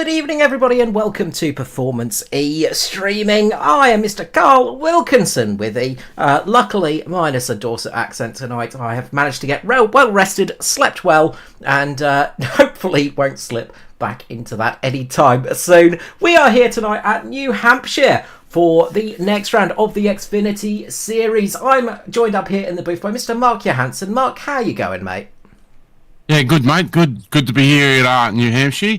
Good evening, everybody, and welcome to Performance E Streaming. I am Mr. Carl Wilkinson with a, luckily, minus a Dorset accent tonight. I have managed to get well rested, slept well, and hopefully won't slip back into that anytime soon. We are here tonight at New Hampshire for the next round of the X-Finity series. I'm joined up here in the booth by Mr. Mark Johansson. Mark, how you going, mate? Yeah, good, mate. Good to be here at New Hampshire.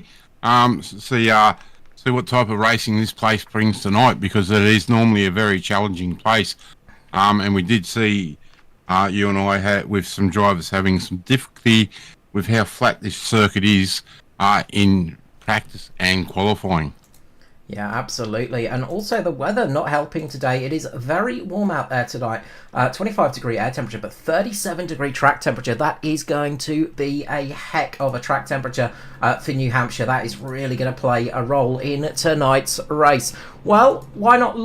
See what type of racing this place brings tonight, because it is normally a very challenging place. And we did see you and I with some drivers having some difficulty with how flat this circuit is in practice and qualifying. Yeah, absolutely. And also the weather not helping today. It is very warm out there tonight. 25-degree air temperature, but 37-degree track temperature. That is going to be a heck of a track temperature for New Hampshire. That is really going to play a role in tonight's race. Well, why not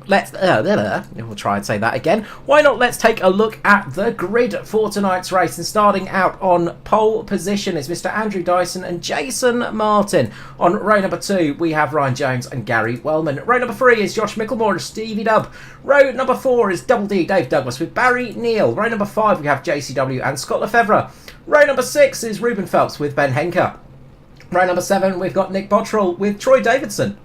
we'll try and say that again. Why not let's take a look at the grid for tonight's race. And starting out on pole position is Mr. Andrew Dyson and Jason Martin. On row number 2, we have Ryan Jones and Gary Wellman. Row number 3 is Josh Micklemore and Stevie Dubb. Row number 4 is Double D Dave Douglas with Barry Neal. Row number 5, we have JCW and Scott Lefevre. Row number 6 is Ruben Phelps with Ben Henker. Row number 7, we've got Nick Bottrell with Troy Davidson.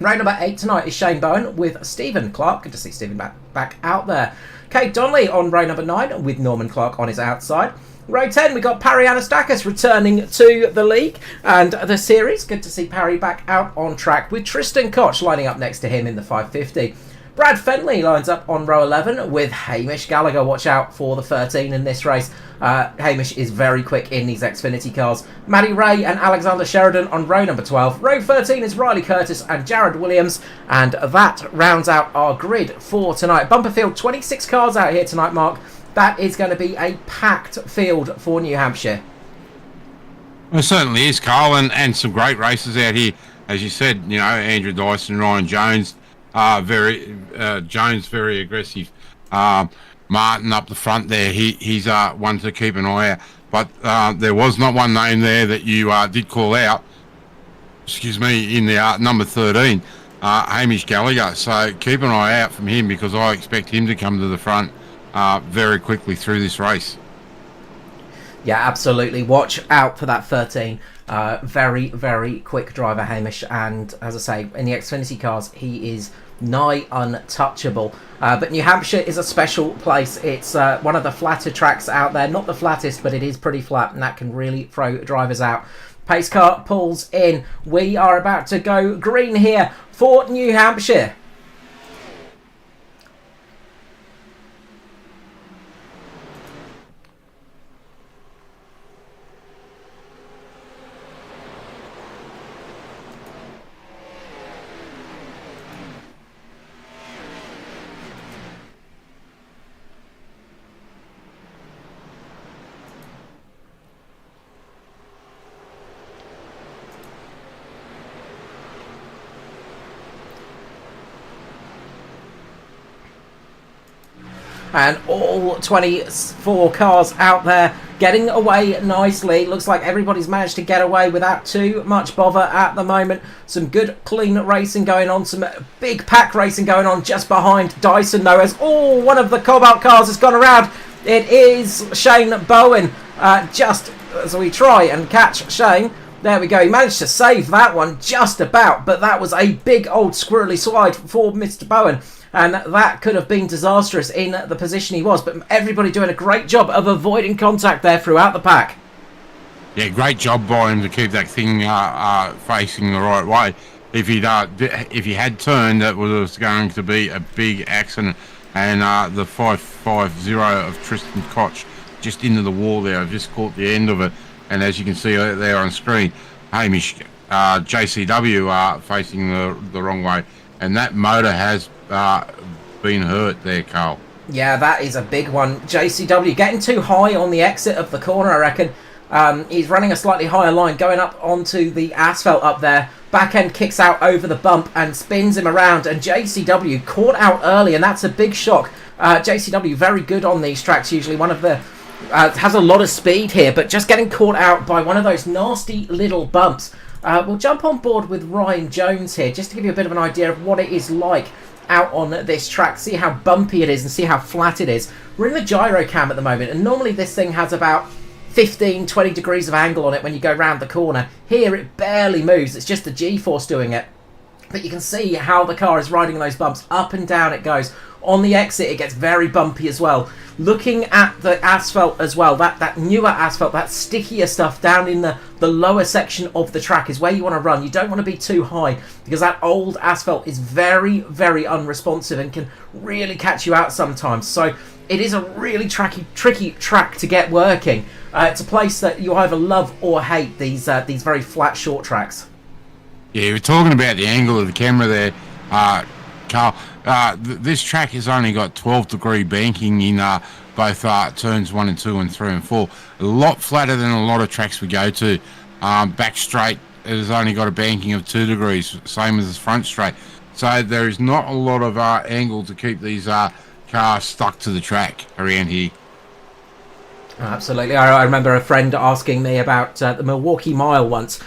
Row number 8 tonight is Shane Bowen with Stephen Clark. Good to see Stephen back out there. Kate Donnelly on row number 9 with Norman Clark on his outside. Row 10, we got Parry Anastakis returning to the league and the series. Good to see Parry back out on track with Tristan Koch lining up next to him in the 550. Brad Fenley lines up on row 11 with Hamish Gallagher. Watch out for the 13 in this race. Hamish is very quick in these X-Finity cars. Maddie Ray and Alexander Sheridan on row number 12. Row 13 is Riley Curtis and Jared Williams. And that rounds out our grid for tonight. Bumper field, 26 cars out here tonight, Mark. That is going to be a packed field for New Hampshire. Well, it certainly is, Carl, and some great races out here. As you said, you know, Andrew Dyson, Ryan Jones. Jones very aggressive. Martin up the front there, he's one to keep an eye out. But there was not one name there that you did call out. Excuse me, in the number 13, Hamish Gallagher. So keep an eye out from him, because I expect him to come to the front very quickly through this race. Yeah, absolutely. Watch out for that 13. Very, very quick driver, Hamish. And as I say, in the Xfinity cars, he is nigh untouchable. But New Hampshire is a special place. It's one of the flatter tracks out there. Not the flattest, but it is pretty flat, and that can really throw drivers out. Pace car pulls in. We are about to go green here for New Hampshire. And all 24 cars out there getting away nicely. Looks like everybody's managed to get away without too much bother at the moment. Some good, clean racing going on. Some big pack racing going on just behind Dyson, though, as one of the Cobalt cars has gone around. It is Shane Bowen. Just as we try and catch Shane. There we go. He managed to save that one just about, but that was a big old squirrely slide for Mr. Bowen. And that could have been disastrous in the position he was. But everybody doing a great job of avoiding contact there throughout the pack. Yeah, great job by him to keep that thing facing the right way. If he had turned, that was going to be a big accident. And the 550 of Tristan Koch just into the wall there. I've just caught the end of it. And as you can see there on screen, Hamish JCW facing the wrong way. And that motor has been hurt there, Carl. Yeah, that is a big one. JCW getting too high on the exit of the corner, I reckon. He's running a slightly higher line, going up onto the asphalt up there. Back end kicks out over the bump and spins him around. And JCW caught out early, and that's a big shock. JCW very good on these tracks, usually one of the Has a lot of speed here, but just getting caught out by one of those nasty little bumps. We'll jump on board with Ryan Jones here, just to give you a bit of an idea of what it is like out on this track. See how bumpy it is and see how flat it is. We're in the gyro cam at the moment, and normally this thing has about 15-20 degrees of angle on it when you go round the corner. Here it barely moves, it's just the G-force doing it. But you can see how the car is riding those bumps. Up and down it goes. On the exit it gets very bumpy as well. Looking at the asphalt as well, that newer asphalt, that stickier stuff down in the lower section of the track is where you want to run. You don't want to be too high, because that old asphalt is very, very unresponsive and can really catch you out sometimes. So it is a really tricky track to get working. It's a place that you either love or hate, these very flat short tracks. Yeah, we're talking about the angle of the camera there, Carl. This track has only got 12-degree banking in both turns 1 and 2 and 3 and 4. A lot flatter than a lot of tracks we go to. Back straight has only got a banking of 2 degrees, same as the front straight. So there is not a lot of angle to keep these cars stuck to the track around here. Absolutely. I remember a friend asking me about the Milwaukee Mile once.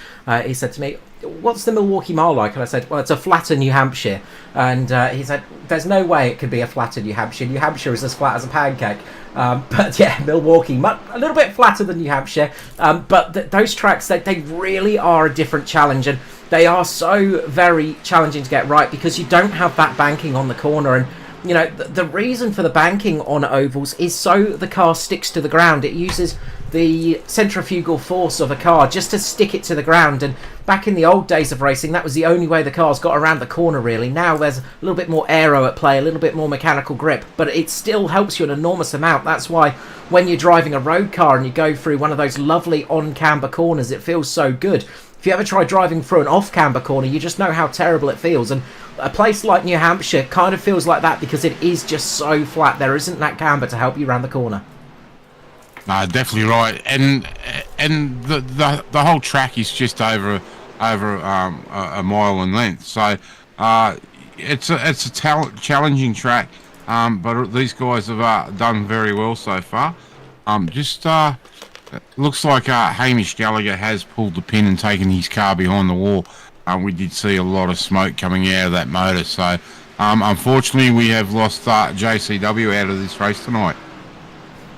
He said to me, "What's the Milwaukee Mile like?" And I said, "Well, it's a flatter New Hampshire." And he said, "There's no way it could be a flatter New Hampshire. New Hampshire is as flat as a pancake." But yeah, Milwaukee, a little bit flatter than New Hampshire. But those tracks, they really are a different challenge. And they are so very challenging to get right, because you don't have that banking on the corner. And you know, the reason for the banking on ovals is so the car sticks to the ground. It uses the centrifugal force of a car just to stick it to the ground. And back in the old days of racing, that was the only way the cars got around the corner, really. Now there's a little bit more aero at play, a little bit more mechanical grip, but it still helps you an enormous amount. That's why when you're driving a road car and you go through one of those lovely on-camber corners, it feels so good. If you ever try driving through an off-camber corner, you just know how terrible it feels. And a place like New Hampshire kind of feels like that, because it is just so flat. There isn't that camber to help you around the corner. Definitely right, and the whole track is just over a mile in length. So it's a challenging track, but these guys have done very well so far. Looks like Hamish Gallagher has pulled the pin and taken his car behind the wall. We did see a lot of smoke coming out of that motor. So unfortunately, we have lost JCW out of this race tonight.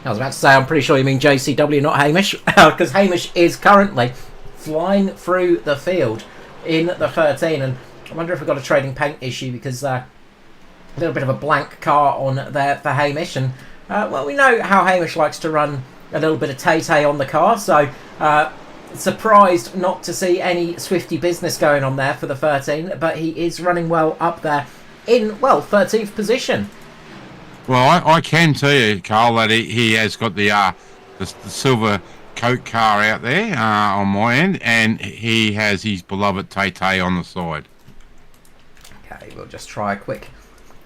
I was about to say, I'm pretty sure you mean JCW, not Hamish, because Hamish is currently flying through the field in the 13, and I wonder if we've got a trading paint issue, because a little bit of a blank car on there for Hamish, and well, we know how Hamish likes to run a little bit of tay-tay on the car, so surprised not to see any Swifty business going on there for the 13, but he is running well up there in, well, 13th position. Well, I can tell you, Carl, that he has got the silver Coke car out there on my end, and he has his beloved Tay-Tay on the side. Okay, we'll just try a quick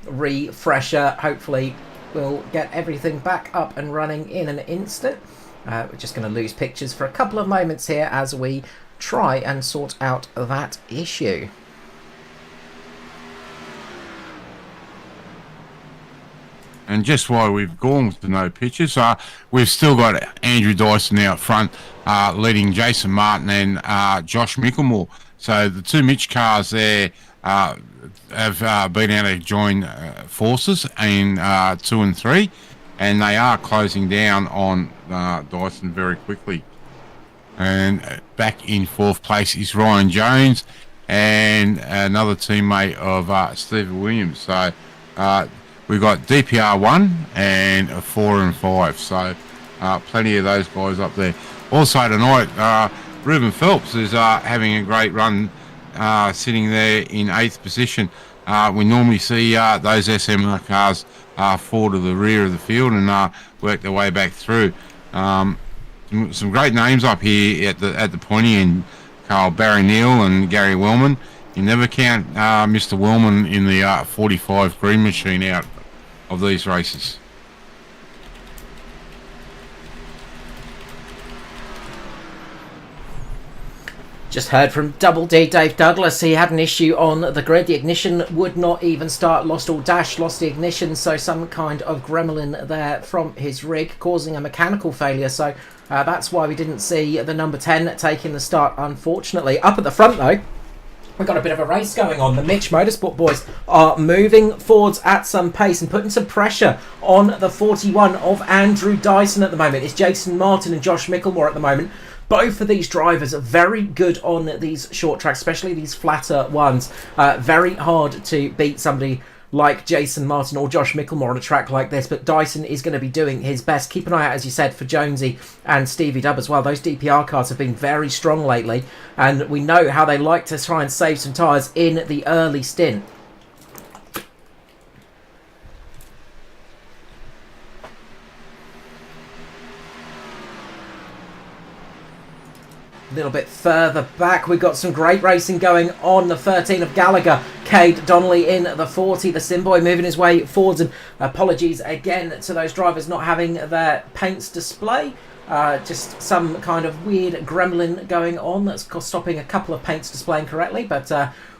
refresher. Hopefully we'll get everything back up and running in an instant. We're just going to lose pictures for a couple of moments here as we try and sort out that issue. And just while we've gone to no pictures, we've still got Andrew Dyson out front, leading Jason Martin and Josh Mickelmore. So the two Mitch cars there have been able to join forces in 2 and 3, and they are closing down on Dyson very quickly. And back in 4th place is Ryan Jones and another teammate of Steve Williams. So we've got DPR 1 and 4 and 5. So plenty of those guys up there. Also tonight, Ruben Phelps is having a great run, sitting there in 8th position. We normally see those SMR cars fall to the rear of the field and work their way back through. Some great names up here at the pointy end. Carl, Barry Neal and Gary Wellman. You never count Mr. Wellman in the 45 green machine out of these races. Just heard from Double D Dave Douglas. He had an issue on the grid. The ignition would not even start. Lost all dash, lost the ignition. So some kind of gremlin there from his rig causing a mechanical failure. So that's why we didn't see the number 10 taking the start, unfortunately. Up at the front, though, we've got a bit of a race going on. The Mitch Motorsport boys are moving forwards at some pace and putting some pressure on the 41 of Andrew Dyson at the moment. It's Jason Martin and Josh Micklemore at the moment. Both of these drivers are very good on these short tracks, especially these flatter ones. Very hard to beat somebody like Jason Martin or Josh Micklemore on a track like this, but Dyson is going to be doing his best. Keep an eye out, as you said, for Jonesy and Stevie Dubb as well. Those DPR cars have been very strong lately, and we know how they like to try and save some tyres in the early stint. A little bit further back, we've got some great racing going on. The 13 of Gallagher, Cade Donnelly in the 40. The Simboy moving his way forwards, and apologies again to those drivers not having their paints display. Just some kind of weird gremlin going on that's stopping a couple of paints displaying correctly, but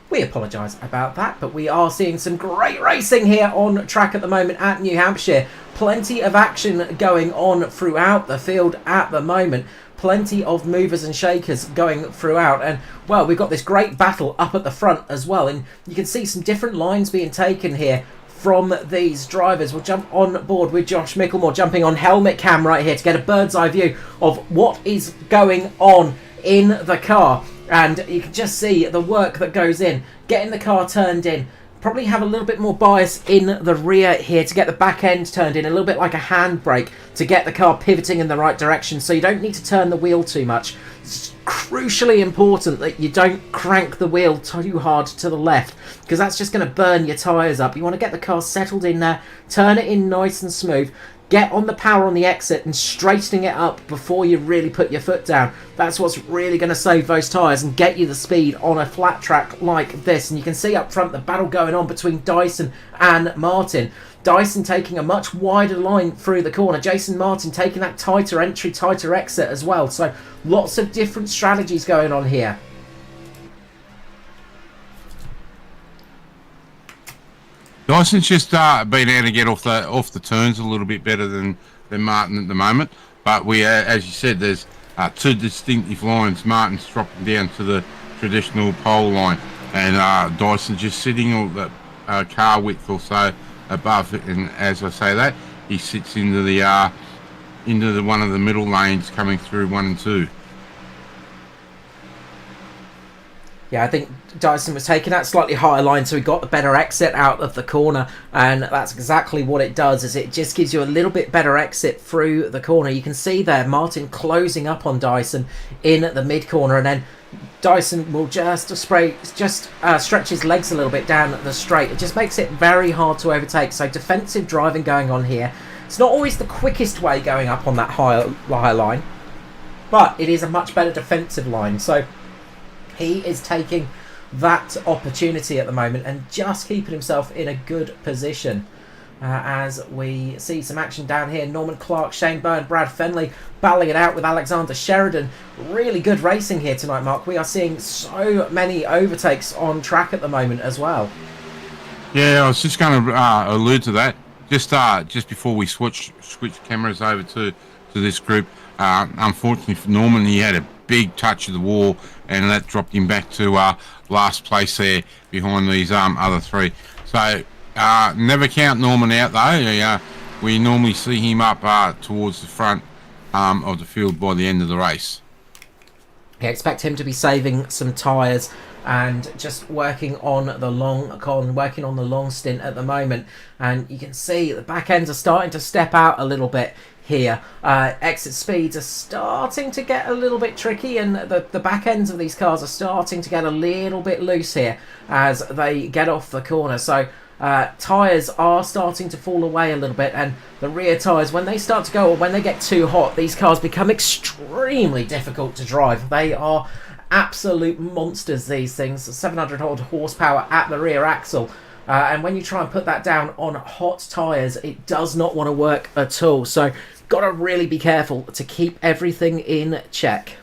we apologise about that. But we are seeing some great racing here on track at the moment at New Hampshire. Plenty of action going on throughout the field at the moment. Plenty of movers and shakers going throughout, and well, we've got this great battle up at the front as well, and you can see some different lines being taken here from these drivers. We'll jump on board with Josh Micklemore jumping on helmet cam right here to get a bird's eye view of what is going on in the car, and you can just see the work that goes in getting the car turned in. Probably have a little bit more bias in the rear here to get the back end turned in, a little bit like a handbrake to get the car pivoting in the right direction, so you don't need to turn the wheel too much. It's crucially important that you don't crank the wheel too hard to the left, because that's just going to burn your tyres up. You want to get the car settled in there, turn it in nice and smooth, get on the power on the exit and straightening it up before you really put your foot down. That's what's really going to save those tyres and get you the speed on a flat track like this. And you can see up front the battle going on between Dyson and Martin. Dyson taking a much wider line through the corner. Jason Martin taking that tighter entry, tighter exit as well. So lots of different strategies going on here. Dyson's just been able to get off the turns a little bit better than Martin at the moment. But we, as you said, there's two distinctive lines. Martin's dropping down to the traditional pole line, and Dyson's just sitting all the car width or so above it. And as I say that, he sits into the one of the middle lanes coming through 1 and 2. Yeah, I think Dyson was taking that slightly higher line, so he got the better exit out of the corner, and that's exactly what it does, is it just gives you a little bit better exit through the corner. You can see there Martin closing up on Dyson in the mid-corner, and then Dyson will just stretch his legs a little bit down the straight. It just makes it very hard to overtake, so defensive driving going on here. It's not always the quickest way going up on that higher line, but it is a much better defensive line, so he is taking that opportunity at the moment and just keeping himself in a good position. As we see some action down here, Norman Clark, Shane Byrne, Brad Fenley battling it out with Alexander Sheridan. Really good racing here tonight, Mark. We are seeing so many overtakes on track at the moment as well. Yeah, I was just going to allude to that. Just before we switch cameras over to this group, unfortunately for Norman, he had a big touch of the wall, and that dropped him back to last place there behind these other three. So never count Norman out though. We normally see him up towards the front of the field by the end of the race. Yeah, expect him to be saving some tyres and just working on the long stint at the moment. And you can see the back ends are starting to step out a little bit here. Exit speeds are starting to get a little bit tricky, and the back ends of these cars are starting to get a little bit loose here as they get off the corner. So tyres are starting to fall away a little bit, and the rear tyres, when they start to go, or when they get too hot, these cars become extremely difficult to drive. They are absolute monsters, these things. 700 odd horsepower at the rear axle. And when you try and put that down on hot tyres, it does not want to work at all. So got to really be careful to keep everything in check.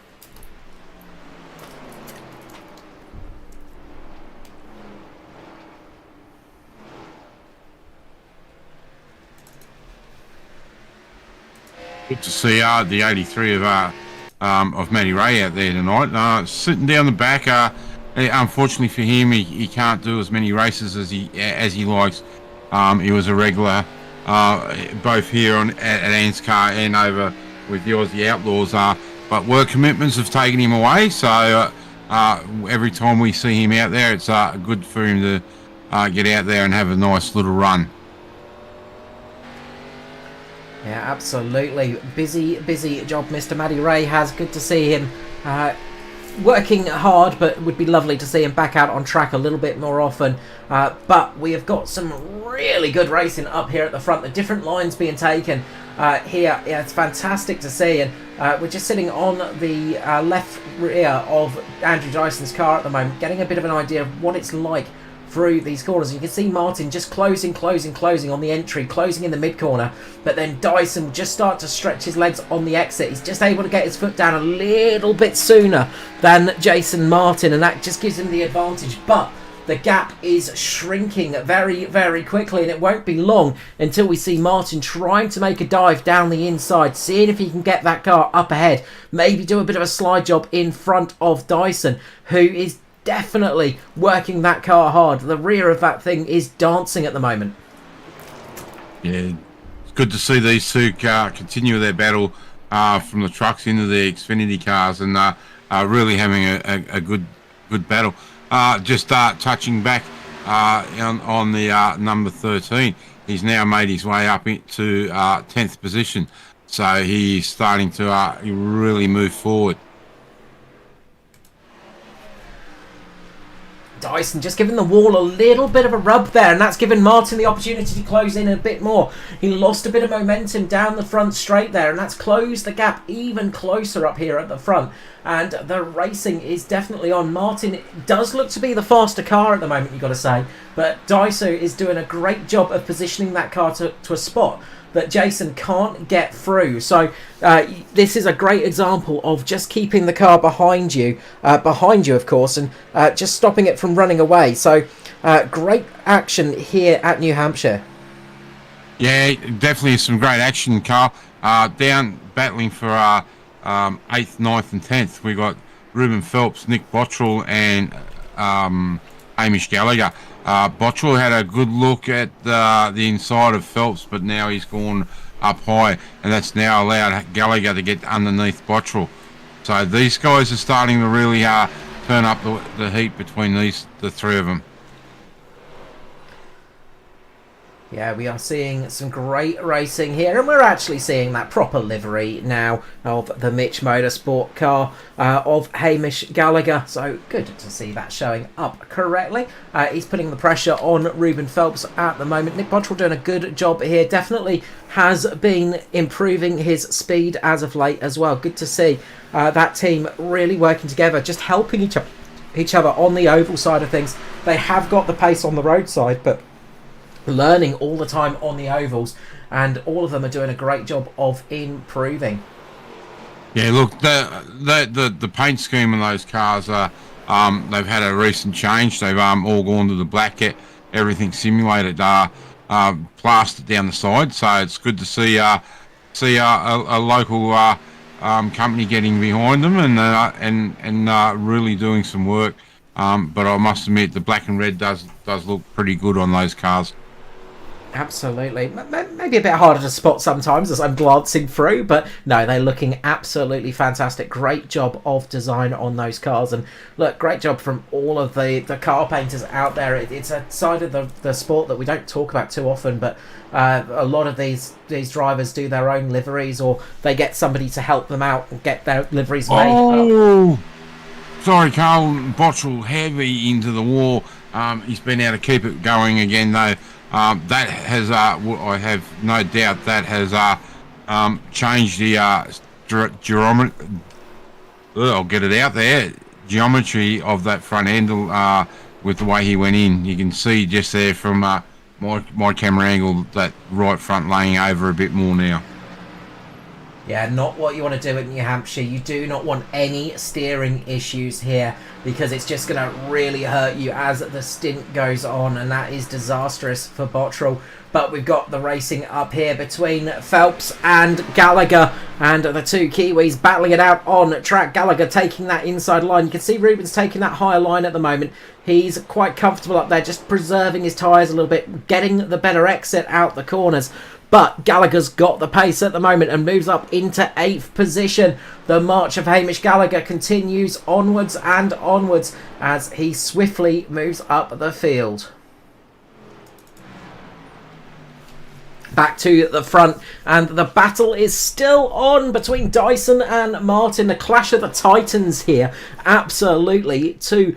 Good to see the 83 of Matty Ray out there tonight. Sitting down the back. Unfortunately for him, he can't do as many races as he likes. He was a regular both here at ANZCAR and over with the Aussie Outlaws. But work commitments have taken him away. So every time we see him out there, it's good for him to get out there and have a nice little run. Yeah, absolutely. Busy job Mr. Matty Ray has. Good to see him working hard, but would be lovely to see him back out on track a little bit more often. But we have got some really good racing up here at the front. The different lines being taken here. Yeah, it's fantastic to see. And we're just sitting on the left rear of Andrew Dyson's car at the moment, getting a bit of an idea of what it's like through these corners. You can see Martin just closing on the entry, closing in the mid-corner, but then Dyson will just start to stretch his legs on the exit. He's just able to get his foot down a little bit sooner than Jason Martin, and that just gives him the advantage. But the gap is shrinking very, very quickly, and it won't be long until we see Martin trying to make a dive down the inside, seeing if he can get that car up ahead, maybe do a bit of a slide job in front of Dyson, who is definitely working that car hard. The rear of that thing is dancing at the moment. Yeah, it's good to see these two continue their battle from the trucks into the X-Finity cars, and really having a good battle. Just touching back on the number 13, he's now made his way up into 10th position, so he's starting to really move forward. Dyson just giving the wall a little bit of a rub there, and that's given Martin the opportunity to close in a bit more. He lost a bit of momentum down the front straight there, and that's closed the gap even closer up here at the front. And the racing is definitely on. Martin does look to be the faster car at the moment, you've got to say, but Daiso is doing a great job of positioning that car to a spot that Jason can't get through. So this is a great example of just keeping the car behind you of course, and just stopping it from running away. So great action here at New Hampshire. Yeah, definitely some great action, Carl. Down battling for 8th, 9th and 10th. We got Ruben Phelps, Nick Bottrell and Hamish Gallagher. Bottrell had a good look at the inside of Phelps, but now he's gone up high, and that's now allowed Gallagher to get underneath Bottrell. So these guys are starting to really turn up the heat between the three of them. Yeah, we are seeing some great racing here, and we're actually seeing that proper livery now of the Mitch Motorsport car of Hamish Gallagher. So good to see that showing up correctly. He's putting the pressure on Ruben Phelps at the moment. Nick Bottrell doing a good job here. Definitely has been improving his speed as of late as well. Good to see that team really working together, just helping each other on the oval side of things. They have got the pace on the roadside, but learning all the time on the ovals, and all of them are doing a great job of improving. Yeah, look, the paint scheme on those cars they've had a recent change. They've all gone to the black, everything simulated, plastered down the side. So it's good to see a local company getting behind them and really doing some work. But I must admit, the black and red does look pretty good on those cars. Absolutely. Maybe a bit harder to spot sometimes as I'm glancing through, but no, they're looking absolutely fantastic. Great job of design on those cars, and look, great job from all of the car painters out there. It's a side of the sport that we don't talk about too often, but a lot of these drivers do their own liveries, or they get somebody to help them out and get their liveries made. Oh, sorry, Carl. Bottrell heavy into the wall. He's been able to keep it going again, though. That has, I have no doubt, that has changed the geometry. I'll get it out there. Geometry of that front end with the way he went in. You can see just there from my camera angle that right front laying over a bit more now. Yeah, not what you want to do at New Hampshire. You do not want any steering issues here because it's just going to really hurt you as the stint goes on, and that is disastrous for Bottrell. But we've got the racing up here between Phelps and Gallagher, and the two Kiwis battling it out on track. Gallagher taking that inside line. You can see Rubens taking that higher line at the moment. He's quite comfortable up there, just preserving his tyres a little bit, getting the better exit out the corners. But Gallagher's got the pace at the moment and moves up into 8th position. The march of Hamish Gallagher continues onwards and onwards as he swiftly moves up the field. Back to the front, and the battle is still on between Dyson and Martin. The clash of the titans here. Absolutely. Two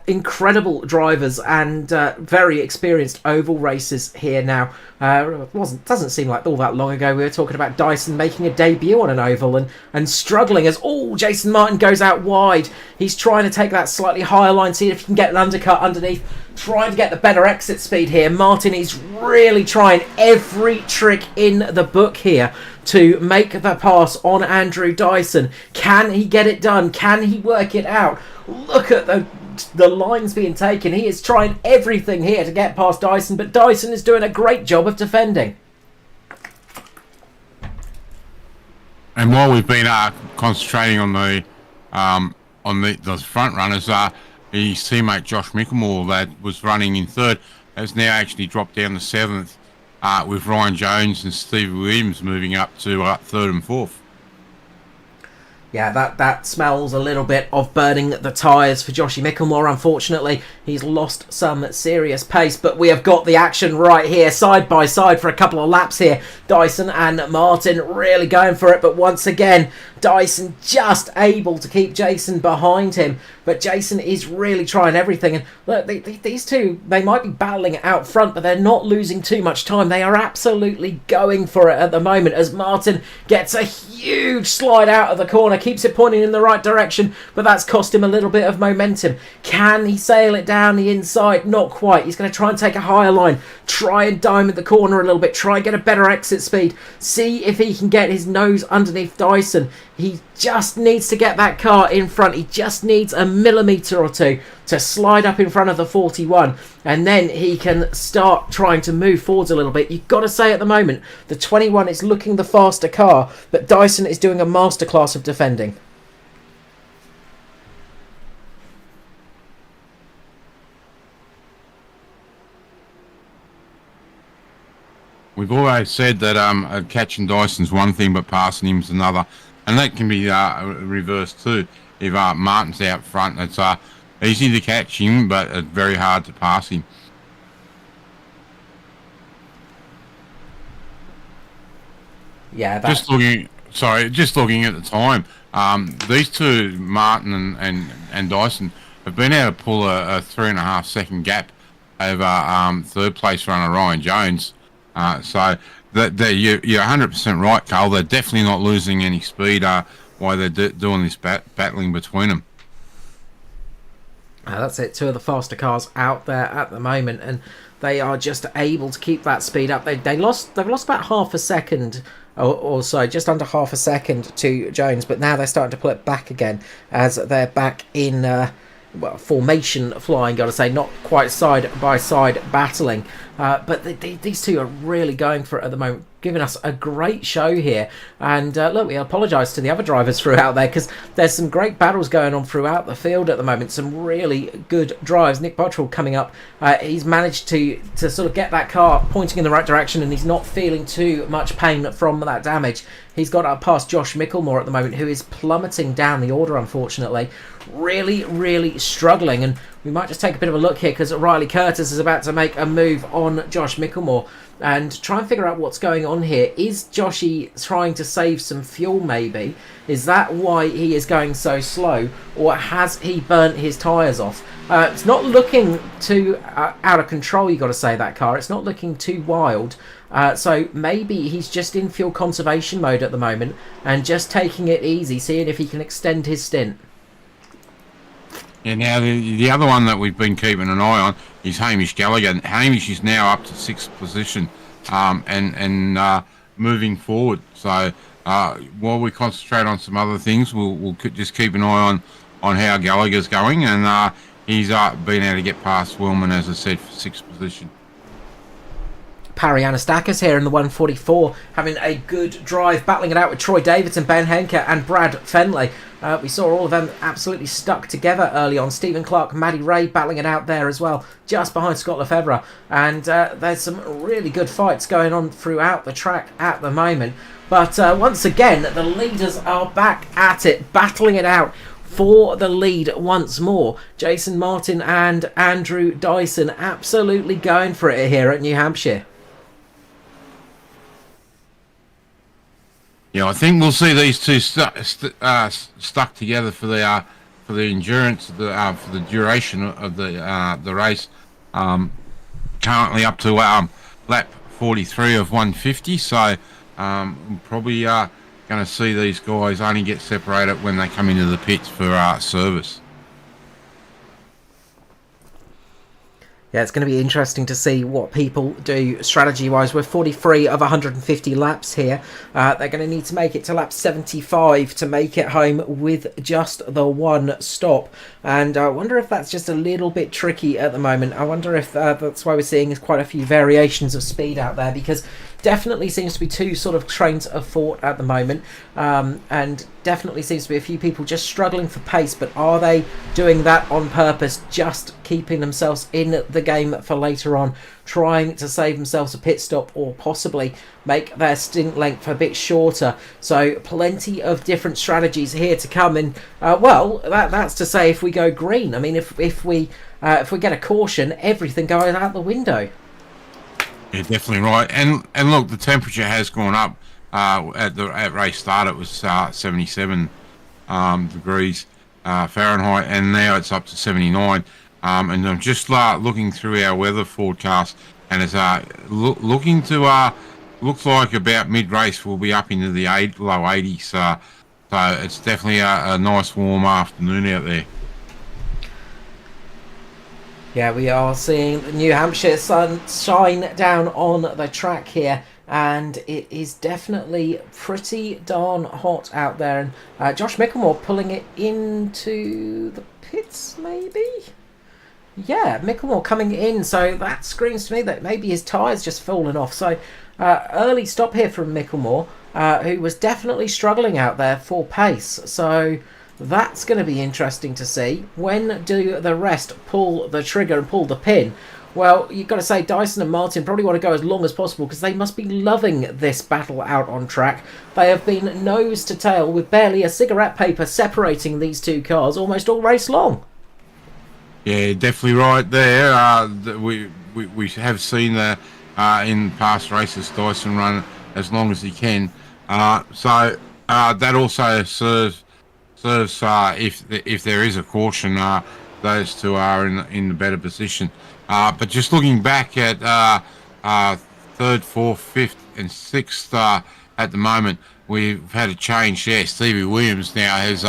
incredible drivers and very experienced oval racers here now. Doesn't seem like all that long ago we were talking about Dyson making a debut on an oval and struggling as Jason Martin goes out wide. He's trying to take that slightly higher line, see if he can get an undercut underneath, trying to get the better exit speed here. Martin is really trying every trick in the book here to make the pass on Andrew Dyson. Can he get it done? Can he work it out? Look at the lines being taken. He is trying everything here to get past Dyson, but Dyson is doing a great job of defending. And while we've been concentrating on the front runners, his teammate Josh Mickelmore, that was running in third, has now actually dropped down to 7th, with Ryan Jones and Steve Williams moving up to third and fourth. Yeah, that smells a little bit of burning the tyres for Joshy Mickelmore. Unfortunately, he's lost some serious pace, but we have got the action right here, side by side for a couple of laps here. Dyson and Martin really going for it, but once again, Dyson just able to keep Jason behind him, but Jason is really trying everything. And look, these two, they might be battling out front, but they're not losing too much time. They are absolutely going for it at the moment as Martin gets a huge slide out of the corner, keeps it pointing in the right direction, but that's cost him a little bit of momentum. Can he sail it down the inside? Not quite. He's going to try and take a higher line, try and diamond the corner a little bit, try and get a better exit speed, see if he can get his nose underneath Dyson. He just needs to get that car in front. He just needs a millimetre or two to slide up in front of the 41, and then he can start trying to move forwards a little bit. You've got to say at the moment, the 21 is looking the faster car, but Dyson is doing a masterclass of defending. We've always said that catching Dyson's one thing, but passing him's another. And that can be reversed too. If Martin's out front, it's easy to catch him, but it's very hard to pass him. Yeah, just looking at the time. These two, Martin and Dyson, have been able to pull a 3.5 second gap over third place runner Ryan Jones. So you're 100% right, Carl. They're definitely not losing any speed while they're doing this battling between them. That's it. Two of the faster cars out there at the moment, and they are just able to keep that speed up. They've lost about half a second or so, just under half a second to Jones, but now they're starting to pull it back again as they're back in formation flying, gotta say, not quite side by side battling, but these two are really going for it at the moment, giving us a great show here. And look, we apologise to the other drivers throughout there because there's some great battles going on throughout the field at the moment, some really good drives. Nick Bottrell coming up, he's managed to sort of get that car pointing in the right direction, and he's not feeling too much pain from that damage. He's got up past Josh Mickelmore at the moment, who is plummeting down the order, unfortunately. Really struggling, and we might just take a bit of a look here because Riley Curtis is about to make a move on Josh Mickelmore and try and figure out what's going on here. Is Joshy trying to save some fuel maybe? Is that why he is going so slow, or has he burnt his tyres off? It's not looking too out of control, you got to say, that car. It's not looking too wild. So maybe he's just in fuel conservation mode at the moment and just taking it easy, seeing if he can extend his stint. Yeah, now the other one that we've been keeping an eye on is Hamish Gallagher. Hamish is now up to 6th position and moving forward. So While we concentrate on some other things, we'll just keep an eye on how Gallagher's going, and he's been able to get past Willman, as I said, for 6th position. Parry Anastakis here in the 144, having a good drive, battling it out with Troy Davidson, Ben Henke and Brad Fenley. We saw all of them absolutely stuck together early on. Stephen Clark, Maddie Ray battling it out there as well, just behind Scott Lefebvre. And there's some really good fights going on throughout the track at the moment. But once again, the leaders are back at it, battling it out for the lead once more. Jason Martin and Andrew Dyson absolutely going for it here at New Hampshire. Yeah, I think we'll see these two stuck together for the endurance, for the duration of the race. Currently up to lap 43 of 150, so we're probably going to see these guys only get separated when they come into the pits for service. Yeah, it's going to be interesting to see what people do strategy-wise. We're 43 of 150 laps here. They're going to need to make it to lap 75 to make it home with just the one stop. And I wonder if that's just a little bit tricky at the moment. I wonder if that's why we're seeing quite a few variations of speed out there, because definitely seems to be two sort of trains of thought at the moment, and definitely seems to be a few people just struggling for pace. But are they doing that on purpose, just keeping themselves in the game for later on, trying to save themselves a pit stop or possibly make their stint length a bit shorter? So plenty of different strategies here to come. And well, that's to say if we go green. I mean, if we get a caution, everything goes out the window. Yeah, definitely right. And look, the temperature has gone up. At race start, it was 77 degrees Fahrenheit, and now it's up to 79. And I'm just looking through our weather forecast, and it's looking to looks like about mid-race we'll be up into the low 80s. So it's definitely a nice warm afternoon out there. Yeah, we are seeing New Hampshire sun shine down on the track here, and it is definitely pretty darn hot out there. And Josh Micklemore pulling it into the pits, maybe? Yeah, Micklemore coming in, so that screams to me that maybe his tyre's just fallen off. So early stop here from Micklemore, who was definitely struggling out there for pace. So that's going to be interesting to see. When do the rest pull the trigger and pull the pin? Well, you've got to say Dyson and Martin probably want to go as long as possible, because they must be loving this battle out on track. They have been nose to tail with barely a cigarette paper separating these two cars almost all race long. Yeah, definitely right there. We have seen that in past races, Dyson run as long as he can. So that also serves if there is a caution, those two are in the better position. But just looking back at 3rd, 4th, 5th and 6th at the moment, we've had a change there. Stevie Williams now has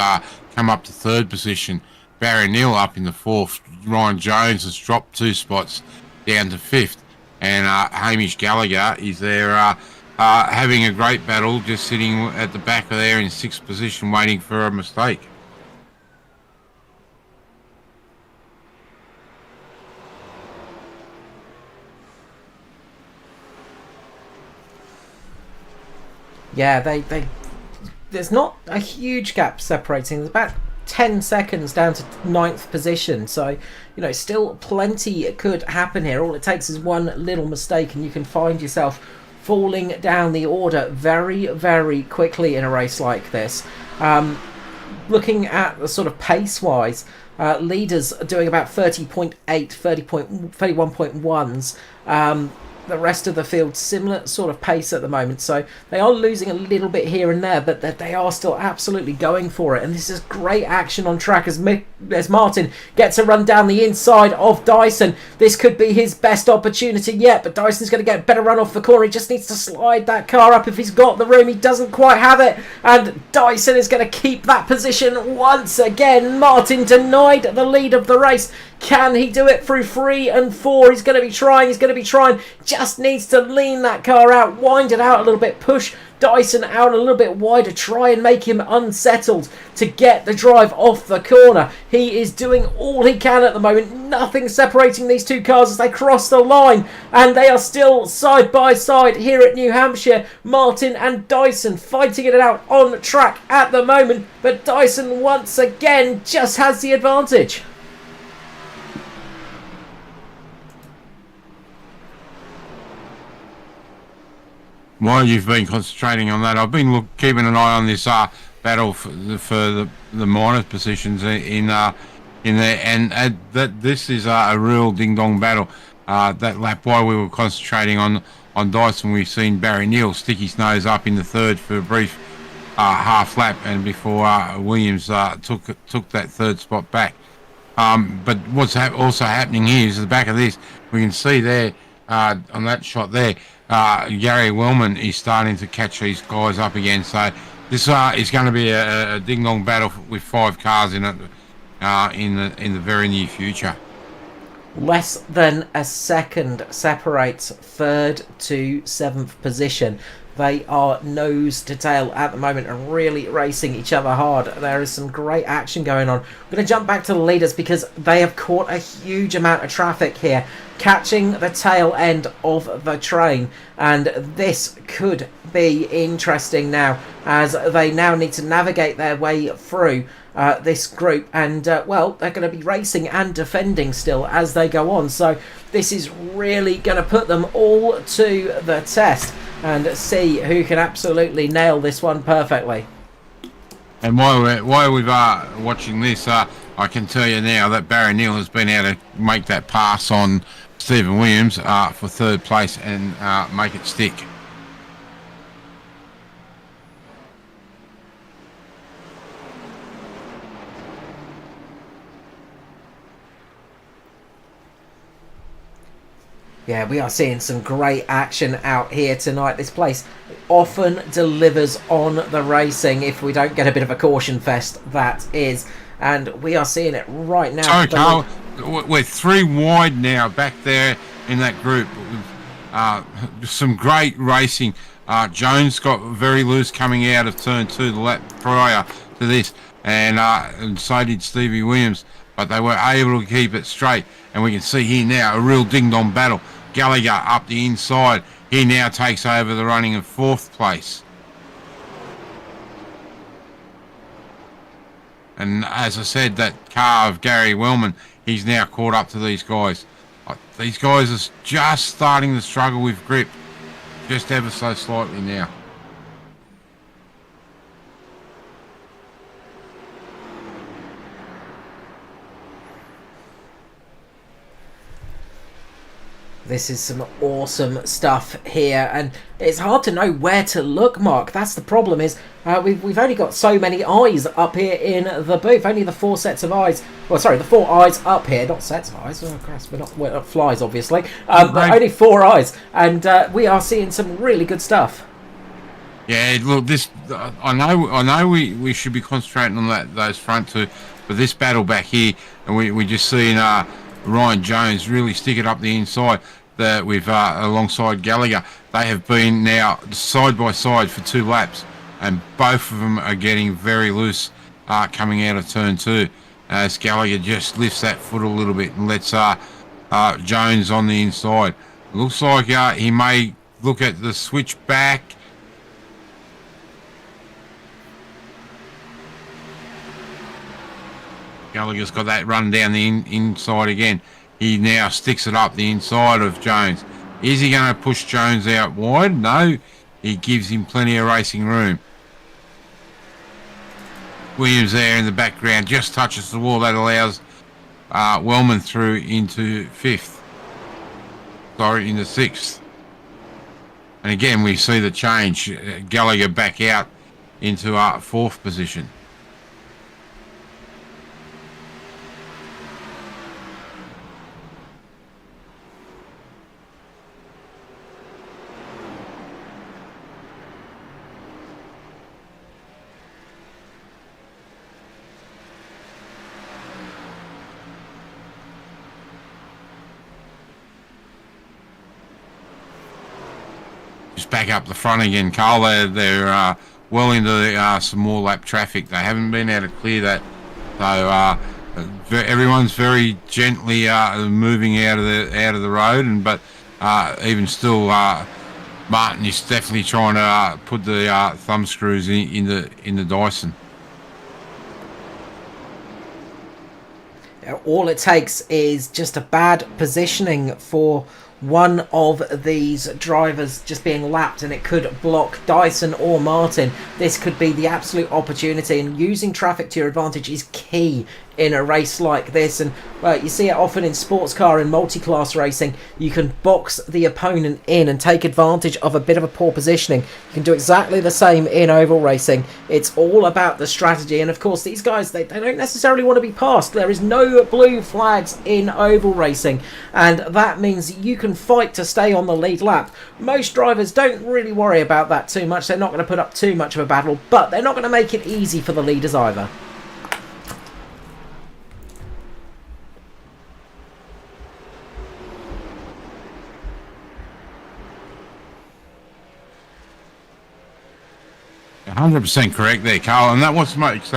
come up to 3rd position. Barry Neal up in the 4th. Ryan Jones has dropped 2 spots down to 5th. And Hamish Gallagher is there having a great battle, just sitting at the back of there in 6th position waiting for a mistake. Yeah, there's not a huge gap separating. There's about 10 seconds down to 9th position. So, still plenty could happen here. All it takes is one little mistake and you can find yourself falling down the order very, very quickly in a race like this. Looking at the sort of pace-wise, leaders are doing about 30.8, 31.1s. The rest of the field, similar sort of pace at the moment. So they are losing a little bit here and there, but they are still absolutely going for it. And this is great action on track as Martin gets a run down the inside of Dyson. This could be his best opportunity yet, but Dyson's going to get a better run off the corner. He just needs to slide that car up if he's got the room. He doesn't quite have it. And Dyson is going to keep that position once again. Martin denied the lead of the race. Can he do it through 3 and 4? He's going to be trying. Just needs to lean that car out, wind it out a little bit, push Dyson out a little bit wider, try and make him unsettled to get the drive off the corner. He is doing all he can at the moment. Nothing separating these two cars as they cross the line, and they are still side by side here at New Hampshire. Martin and Dyson fighting it out on track at the moment, but Dyson once again just has the advantage. While you've been concentrating on that, I've been keeping an eye on this battle for the minor positions in there, and that this is a real ding dong battle. That lap, while we were concentrating on Dyson, we've seen Barry Neal stick his nose up in the third for a brief half lap, and before Williams took that third spot back. But what's also happening here is at the back of this, we can see there on that shot there. Gary Wellman is starting to catch these guys up again, so this is going to be a ding-dong battle with 5 cars in it in the very near future. Less than a second separates 3rd to 7th position. They are nose to tail at the moment and really racing each other hard. There is some great action going on. We're going to jump back to the leaders because they have caught a huge amount of traffic here, catching the tail end of the train. And this could be interesting now, as they now need to navigate their way through this group. And, well, they're going to be racing and defending still as they go on. So this is really going to put them all to the test and see who can absolutely nail this one perfectly. And while we're watching this, I can tell you now that Barry Neal has been able to make that pass on Stephen Williams for 3rd place and make it stick. Yeah, we are seeing some great action out here tonight. This place often delivers on the racing if we don't get a bit of a caution fest, that is. And we are seeing it right now. Sorry, Carl, we're 3 wide now back there in that group. Some great racing. Jones got very loose coming out of turn 2 the lap prior to this, and so did Stevie Williams, but they were able to keep it straight. And we can see here now a real ding-dong battle. Gallagher up the inside. He now takes over the running of 4th place. And as I said, that car of Gary Wellman, he's now caught up to these guys. These guys are just starting to struggle with grip, just ever so slightly now. This is some awesome stuff here, and it's hard to know where to look, Mark. That's the problem, is we've only got so many eyes up here in the booth. Only the 4 sets of eyes. Well, sorry, the 4 eyes up here, not sets of eyes. Oh, Christ, we're not flies, obviously. But only 4 eyes, and we are seeing some really good stuff. Yeah, look, this I know we should be concentrating on those front 2, but this battle back here, and we just seen Ryan Jones really stick it up the inside with alongside Gallagher. They have been now side by side for 2 laps, and both of them are getting very loose coming out of turn 2 as Gallagher just lifts that foot a little bit and lets Jones on the inside. Looks like he may look at the switch back. Gallagher's got that run down the inside again. He now sticks it up the inside of Jones. Is he going to push Jones out wide? No, he gives him plenty of racing room. Williams there in the background just touches the wall. That allows Wellman through into 5th. Sorry, into 6th. And again, we see the change. Gallagher back out into 4th position. just back up the front again, Carl. They're well into some more lap traffic. They haven't been able to clear that, so everyone's very gently moving out of the road. But even still, Martin is definitely trying to put the thumb screws in the Dyson. All it takes is just a bad positioning for one of these drivers just being lapped, and it could block Dyson or Martin. This could be the absolute opportunity, and using traffic to your advantage is key in a race like this. And well, you see it often in sports car and multi-class racing. You can box the opponent in and take advantage of a bit of a poor positioning. You can do exactly the same in oval racing. It's all about the strategy, and of course these guys, they don't necessarily want to be passed. There is no blue flags in oval racing, and that means you can fight to stay on the lead lap. Most drivers don't really worry about that too much. They're not going to put up too much of a battle, but they're not going to make it easy for the leaders either. 100% correct there, Carl, and that what makes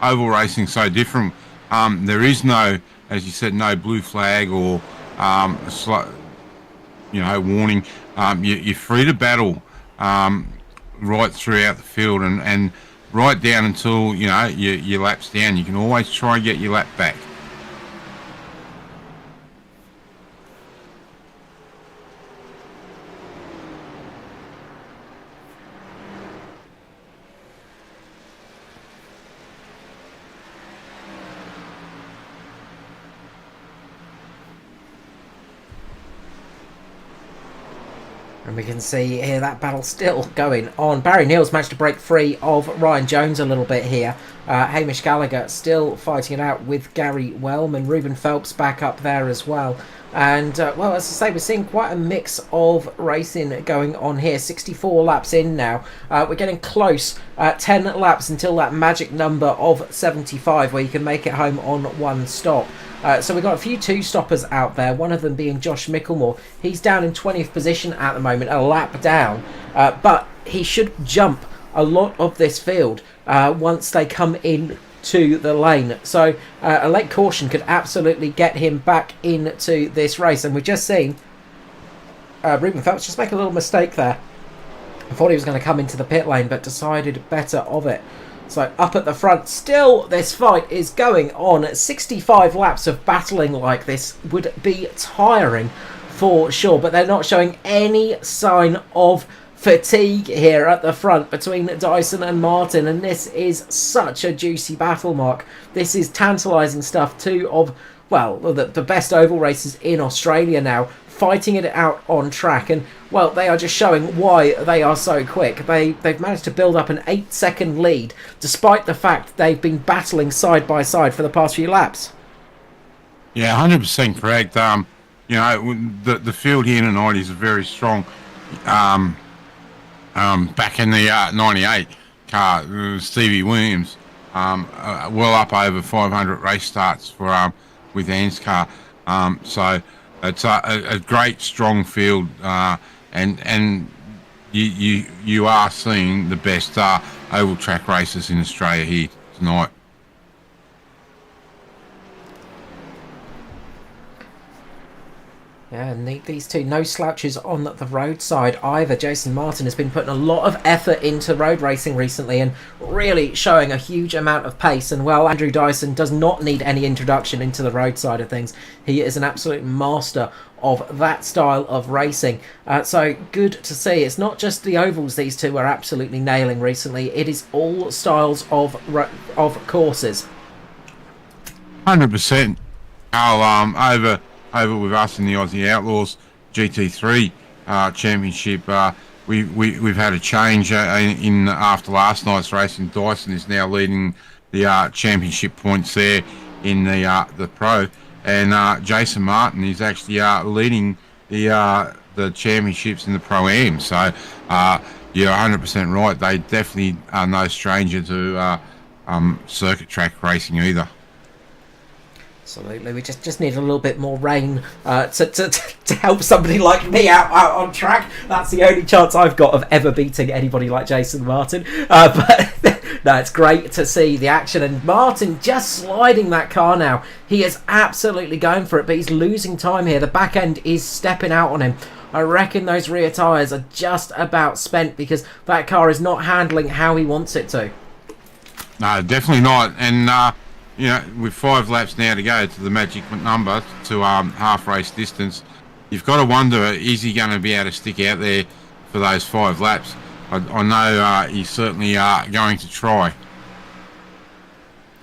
oval racing so different. There is no, as you said, no blue flag or warning. You're free to battle right throughout the field and right down until your lap's down. You can always try and get your lap back. And we can see here that battle still going on. Barry Neal's managed to break free of Ryan Jones a little bit here. Hamish Gallagher still fighting it out with Gary Wellman. Ruben Phelps back up there as well. And, well, as I say, we're seeing quite a mix of racing going on here. 64 laps in now. We're getting close. 10 laps until that magic number of 75 where you can make it home on one stop. So we've got a few two-stoppers out there, one of them being Josh Micklemore. He's down in 20th position at the moment, a lap down, but he should jump a lot of this field once they come in to the lane. So a late caution could absolutely get him back into this race. And we've just seen Ruben Phelps just make a little mistake there. I thought he was going to come into the pit lane, but decided better of it. So up at the front, still this fight is going on. 65 laps of battling like this would be tiring for sure, but they're not showing any sign of fatigue here at the front between Dyson and Martin, and this is such a juicy battle, Mark. This is tantalising stuff too of, well, the best oval races in Australia now, fighting it out on track, and well, they are just showing why they are so quick. They've managed to build up an 8-second lead despite the fact they've been battling side by side for the past few laps. Yeah, 100% correct. The field here tonight is very strong. Back in the 98 car, Stevie Williams, well up over 500 race starts for with ANZCAR. So it's a great strong field, and you are seeing the best oval track races in Australia here tonight. Yeah, and these two, no slouches on the roadside either. Jason Martin has been putting a lot of effort into road racing recently and really showing a huge amount of pace. And well, Andrew Dyson does not need any introduction into the road side of things. He is an absolute master of that style of racing. So good to see. It's not just the ovals these two are absolutely nailing recently. It is all styles of courses. 100%. Over with us in the Aussie Outlaws GT3 Championship, we've had a change in after last night's racing. Dyson is now leading the championship points there in the pro, and Jason Martin is actually leading the championships in the Pro-Am. So you're 100% right. They definitely are no stranger to circuit track racing either. Absolutely, we just need a little bit more rain to help somebody like me out on track. That's the only chance I've got of ever beating anybody like Jason Martin. But no, it's great to see the action, and Martin just sliding that car now. He is absolutely going for it, but he's losing time here. The back end is stepping out on him. I reckon those rear tyres are just about spent because that car is not handling how he wants it to. No, definitely not. And you know, with 5 laps now to go to the magic number to half race distance, you've got to wonder, is he going to be able to stick out there for those 5 laps? I know he's certainly going to try.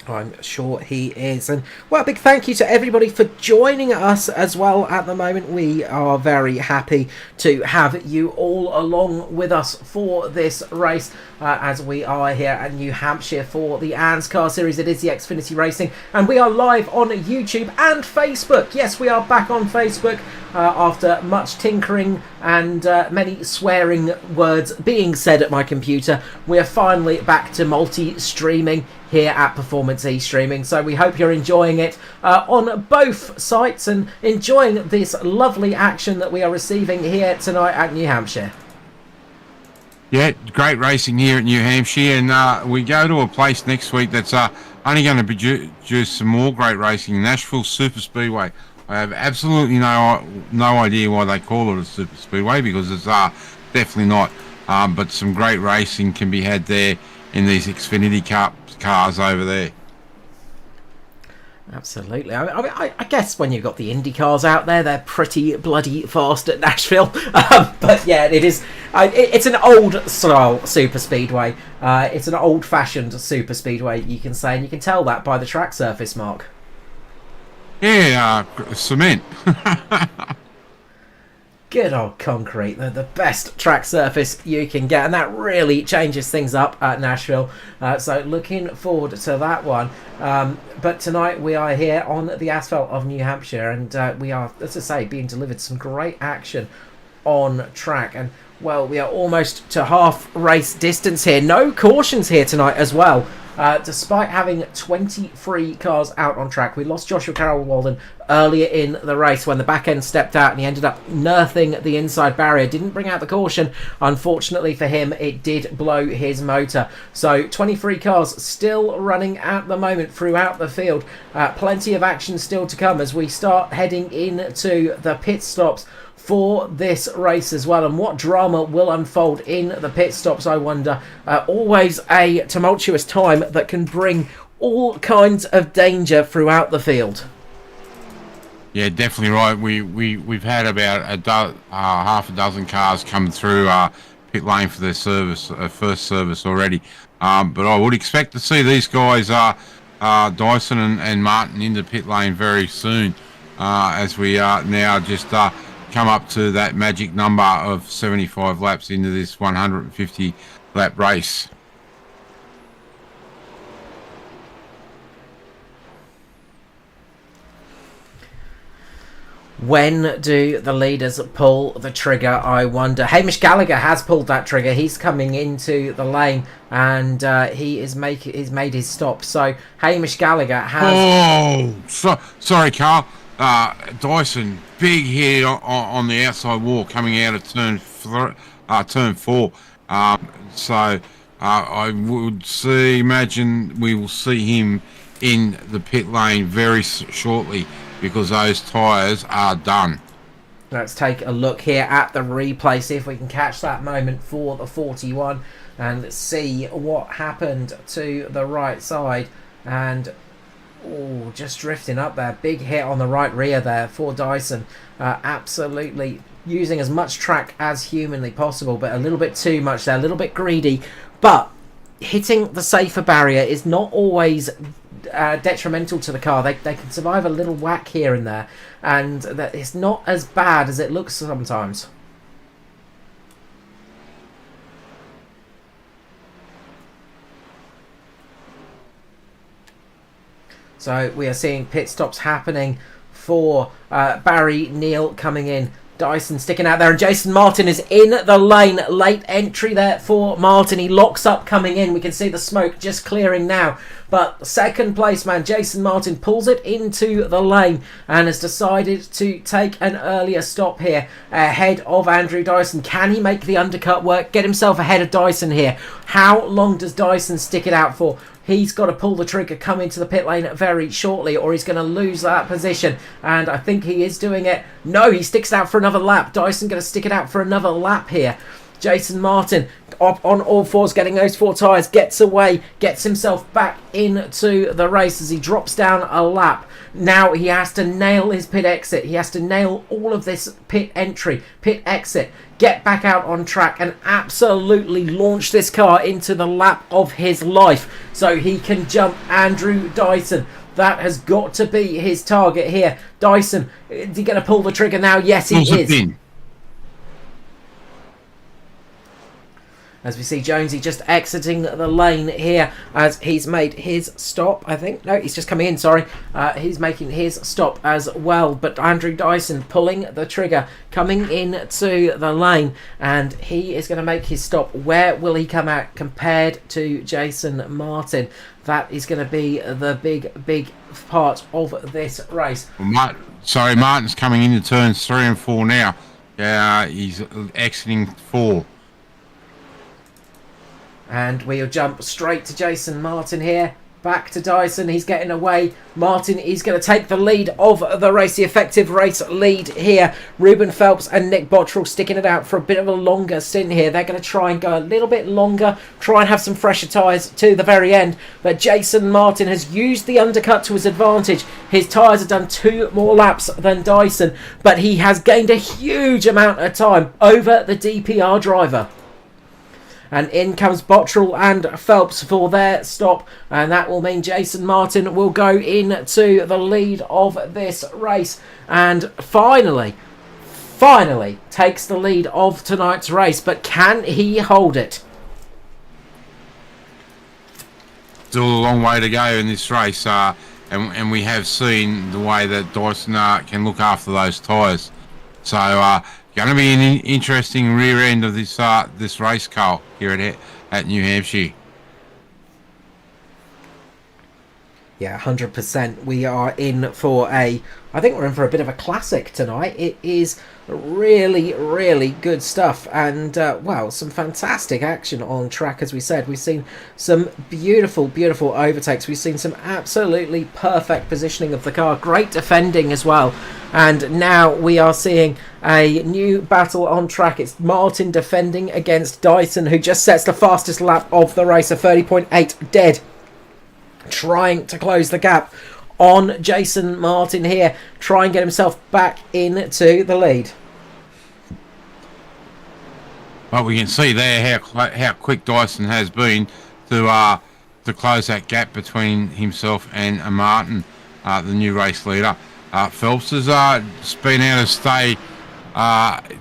I'm sure he is. And well, a big thank you to everybody for joining us as well at the moment. We are very happy to have you all along with us for this race as we are here at New Hampshire for the ANZCAR series. It is the X-Finity Racing, and we are live on YouTube and Facebook. Yes, we are back on Facebook after much tinkering and many swearing words being said at my computer. We are finally back to multi-streaming here at Performance E-Streaming, so we hope you're enjoying it on both sites and enjoying this lovely action that we are receiving here tonight at New Hampshire. Yeah, great racing here at New Hampshire, and we go to a place next week that's only going to produce some more great racing, Nashville Super Speedway. I have absolutely no idea why they call it a super speedway, because it's definitely not. But some great racing can be had there in these X-Finity cars over there. Absolutely. I guess when you've got the Indy cars out there, they're pretty bloody fast at Nashville. But yeah, it is. It's an old style super speedway. It's an old-fashioned super speedway, you can say, and you can tell that by the track surface, Mark. Yeah, cement. Good old concrete, the best track surface you can get, and that really changes things up at Nashville. So looking forward to that one. But tonight we are here on the asphalt of New Hampshire, and we are, as I say, being delivered some great action on track. And well, we are almost to half race distance here. No cautions here tonight as well. Despite having 23 cars out on track. We lost Joshua Carroll-Walden earlier in the race when the back end stepped out and he ended up nerfing the inside barrier. Didn't bring out the caution. Unfortunately for him, it did blow his motor. So 23 cars still running at the moment throughout the field. Plenty of action still to come as we start heading into the pit stops for this race as well, and what drama will unfold in the pit stops, I wonder. Always a tumultuous time that can bring all kinds of danger throughout the field. Yeah, definitely right. We've had about half a dozen cars come through pit lane for their first service already, but I would expect to see these guys Dyson and Martin into pit lane very soon, as we are now just come up to that magic number of 75 laps into this 150 lap race. When do the leaders pull the trigger, I wonder? Hamish Gallagher has pulled that trigger. He's coming into the lane, and he's made his stop. So Hamish Gallagher has... Oh, sorry, Carl. Dyson, big hit on the outside wall coming out of turn 4. So I would imagine we will see him in the pit lane very shortly, because those tyres are done. Let's take a look here at the replay, see if we can catch that moment for the 41 and see what happened to the right side. And just drifting up there. Big hit on the right rear there for Dyson. Absolutely using as much track as humanly possible, but a little bit too much there, a little bit greedy. But hitting the safer barrier is not always detrimental to the car. They can survive a little whack here and there, and that it's not as bad as it looks sometimes. So we are seeing pit stops happening for Barry Neal coming in. Dyson sticking out there, and Jason Martin is in the lane. Late entry there for Martin. He locks up coming in. We can see the smoke just clearing now. But second place man, Jason Martin, pulls it into the lane and has decided to take an earlier stop here ahead of Andrew Dyson. Can he make the undercut work? Get himself ahead of Dyson here. How long does Dyson stick it out for? He's got to pull the trigger, come into the pit lane very shortly, or he's going to lose that position. And I think he is doing it. No, he sticks it out for another lap. Dyson going to stick it out for another lap here. Jason Martin up on all fours, getting those 4 tyres, gets away, gets himself back into the race as he drops down a lap. Now he has to nail his pit exit. He has to nail all of this pit entry, pit exit, get back out on track and absolutely launch this car into the lap of his life so he can jump Andrew Dyson. That has got to be his target here. Dyson, is he going to pull the trigger now? Yes, he is. As we see Jonesy just exiting the lane here as he's made his stop, I think. No, he's just coming in, sorry. He's making his stop as well. But Andrew Dyson pulling the trigger, coming into the lane, and he is going to make his stop. Where will he come out compared to Jason Martin? That is going to be the big part of this race. Well, Martin's coming into turns 3 and 4 now. He's exiting 4. And we'll jump straight to Jason Martin here. Back to Dyson. He's getting away. Martin is going to take the lead of the race. The effective race lead here. Ruben Phelps and Nick Bottrell sticking it out for a bit of a longer stint here. They're going to try and go a little bit longer. Try and have some fresher tyres to the very end. But Jason Martin has used the undercut to his advantage. His tyres have done 2 more laps than Dyson. But he has gained a huge amount of time over the DPR driver. And in comes Bottrell and Phelps for their stop. And that will mean Jason Martin will go into the lead of this race. And finally takes the lead of tonight's race. But can he hold it? Still a long way to go in this race. And we have seen the way that Dyson can look after those tyres. So going to be an interesting rear end of this race, Carl, here at New Hampshire. Yeah, 100%. We are in for I think we're in for a bit of a classic tonight. It is really, really good stuff. And, well, some fantastic action on track, as we said. We've seen some beautiful, beautiful overtakes. We've seen some absolutely perfect positioning of the car. Great defending as well. And now we are seeing a new battle on track. It's Martin defending against Dyson, who just sets the fastest lap of the race, a 30.8 dead. Trying to close the gap on Jason Martin here. Try and get himself back into the lead. Well, we can see there how quick Dyson has been to close that gap between himself and Martin, the new race leader. Phelps has been able to stay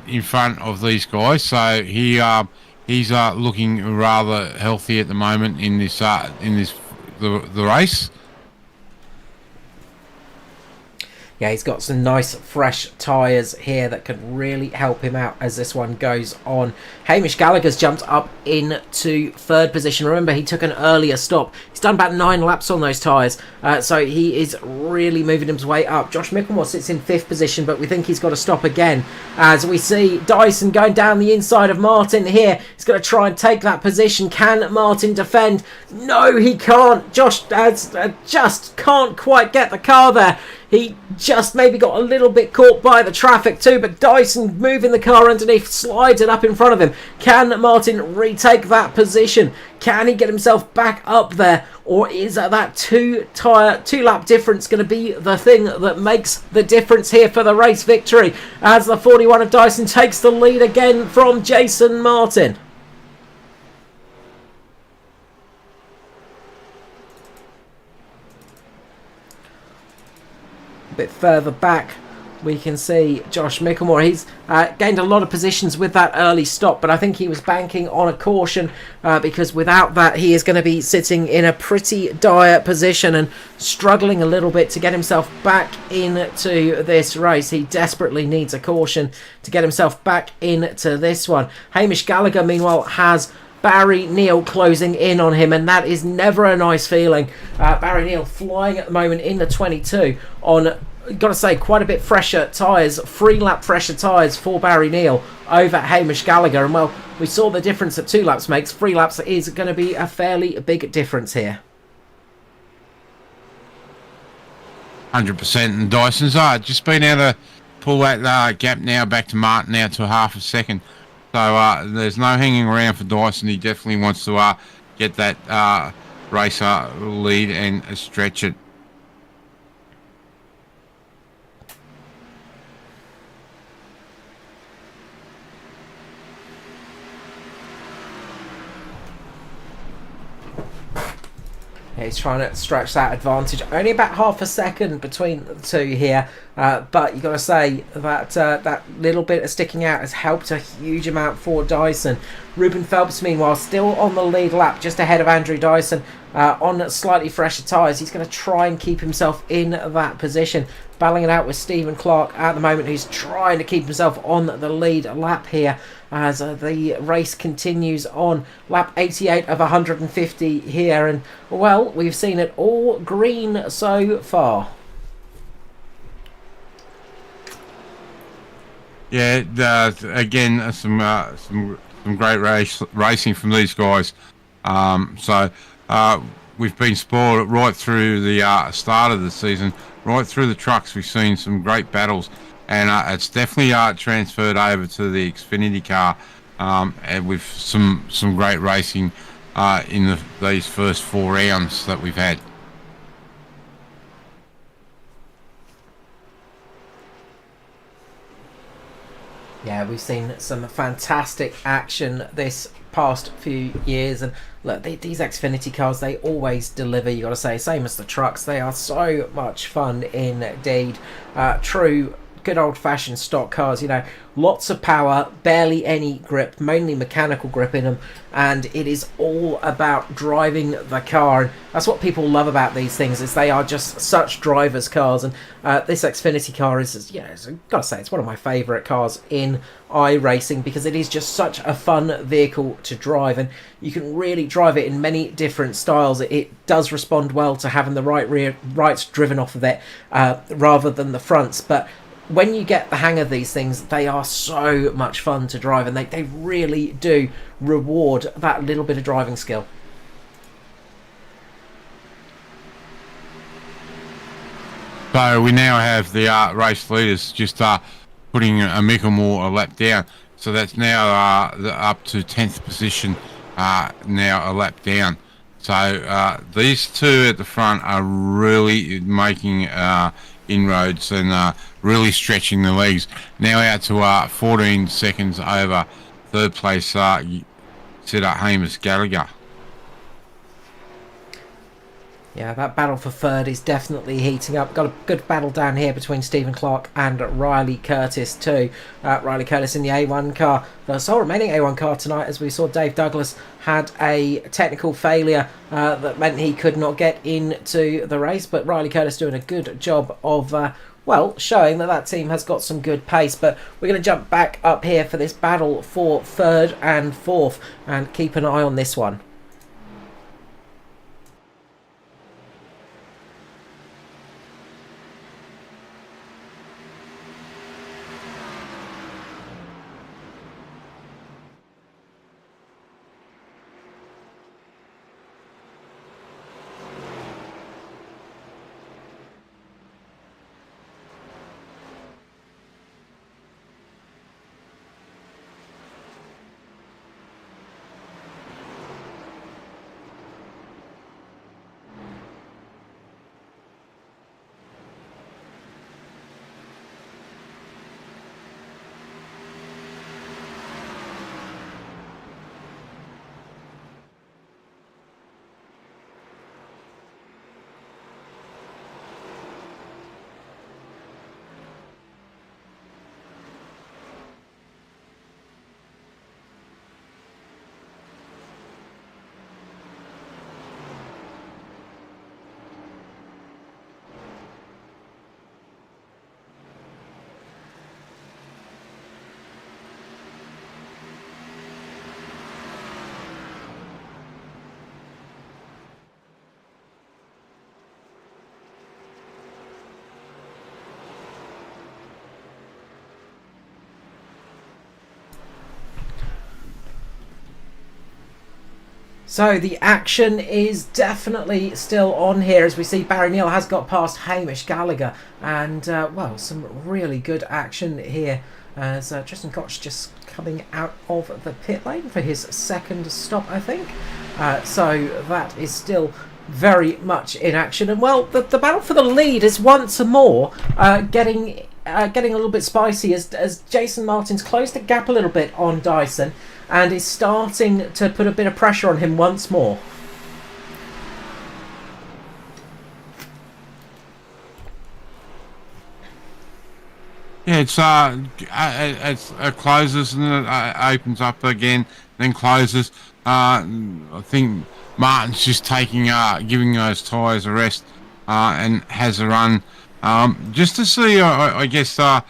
in front of these guys, so he's looking rather healthy at the moment in this the race. Yeah, he's got some nice fresh tyres here that could really help him out as this one goes on. Hamish Gallagher's jumped up into 3rd position. Remember, he took an earlier stop. He's done about 9 laps on those tyres, so he is really moving his way up. Josh Mickelmore sits in 5th position, but we think he's got to stop again. As we see Dyson going down the inside of Martin here. He's going to try and take that position. Can Martin defend? No, he can't. Josh just can't quite get the car there. He just maybe got a little bit caught by the traffic too, but Dyson moving the car underneath, slides it up in front of him. Can Martin retake that position? Can he get himself back up there? Or is that 2-lap difference going to be the thing that makes the difference here for the race victory? As the 41 of Dyson takes the lead again from Jason Martin. A bit further back we can see Josh Micklemore. He's gained a lot of positions with that early stop, but I think he was banking on a caution because without that he is going to be sitting in a pretty dire position and struggling a little bit to get himself back into this race. He desperately needs a caution to get himself back into this one. Hamish Gallagher, meanwhile, has Barry Neal closing in on him, and that is never a nice feeling. Barry Neal flying at the moment in the 22 on, got to say, quite a bit fresher tyres, 3 lap fresher tyres for Barry Neal over Hamish Gallagher. And well, we saw the difference that 2 laps makes. 3 laps is going to be a fairly big difference here. 100%. And Dyson's just been able to pull that gap now back to Martin now to half a second. So there's no hanging around for Dyson. He definitely wants to get that racer lead and stretch it. He's trying to stretch that advantage. Only about half a second between the two here. But you've got to say that that little bit of sticking out has helped a huge amount for Dyson. Ruben Phelps, meanwhile, still on the lead lap, just ahead of Andrew Dyson on slightly fresher tyres. He's going to try and keep himself in that position. Battling it out with Stephen Clark at the moment, who's trying to keep himself on the lead lap here as the race continues on. Lap 88 of 150 here, and well, we've seen it all green so far. Yeah, again, some great racing from these guys. We've been spoiled right through the start of the season, right through the trucks. We've seen some great battles, and it's definitely transferred over to the X-Finity car, and with some great racing in these first 4 rounds that we've had. Yeah, we've seen some fantastic action this past few years, and look, these Xfinity cars, they always deliver. You got to say, same as the trucks, they are so much fun indeed. True good old-fashioned stock cars, you know, lots of power, barely any grip, mainly mechanical grip in them, and it is all about driving the car. And that's what people love about these things, is they are just such drivers' cars. And this Xfinity car is, you know, I've got to say, it's one of my favourite cars in iRacing, because it is just such a fun vehicle to drive, and you can really drive it in many different styles. It does respond well to having the rear rights driven off of it rather than the fronts, but when you get the hang of these things, they are so much fun to drive, and they really do reward that little bit of driving skill. So we now have the race leaders just putting a Micklemore a lap down. So that's now up to 10th position, now a lap down. So these two at the front are really making inroads and really stretching the legs. Now out to 14 seconds over third place setter Hamish Gallagher. Yeah, that battle for third is definitely heating up. Got a good battle down here between Stephen Clark and Riley Curtis too. Riley Curtis in the A1 car. The sole remaining A1 car tonight, as we saw Dave Douglas had a technical failure that meant he could not get into the race. But Riley Curtis doing a good job of, well, showing that team has got some good pace. But we're going to jump back up here for this battle for third and fourth, and keep an eye on this one. So the action is definitely still on here, as we see Barry Neal has got past Hamish Gallagher, and well, some really good action here as Tristan Koch just coming out of the pit lane for his second stop, I think. So that is still very much in action, and well, the battle for the lead is once more getting a little bit spicy as Jason Martin's closed the gap a little bit on Dyson and is starting to put a bit of pressure on him once more. Yeah, it closes and it opens up again, then closes. I think Martin's just giving those tyres a rest and has a run just to see, I guess, to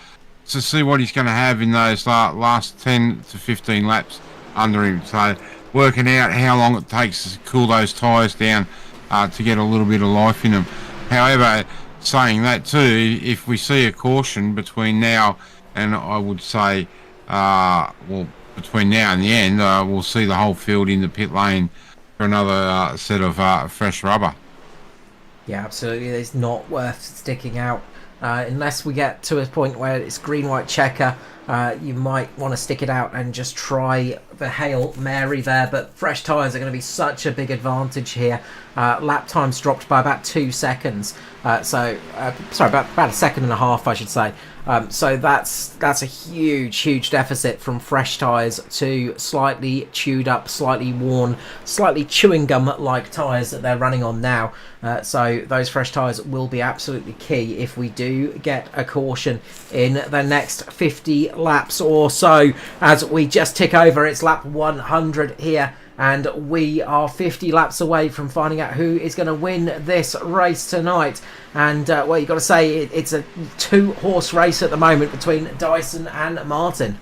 see what he's going to have in those last 10 to 15 laps under him. So working out how long it takes to cool those tyres down to get a little bit of life in them. However, saying that too, if we see a caution between now and I would say, well, between now and the end, we'll see the whole field in the pit lane for another set of fresh rubber. Yeah, absolutely. It's not worth sticking out unless we get to a point where it's green-white checker. You might want to stick it out and just try the Hail Mary there, but fresh tyres are going to be such a big advantage here. Lap times dropped by about 2 seconds, sorry, about a second and a half, I should say. So that's a huge deficit from fresh tyres to slightly chewed up, slightly worn, slightly chewing gum-like tyres that they're running on now. So those fresh tyres will be absolutely key if we do get a caution in the next 50 laps or so. As we just tick over, it's lap 100 here, and we are 50 laps away from finding out who is going to win this race tonight. And well, you've got to say it's a 2-horse race at the moment between Dyson and Martin.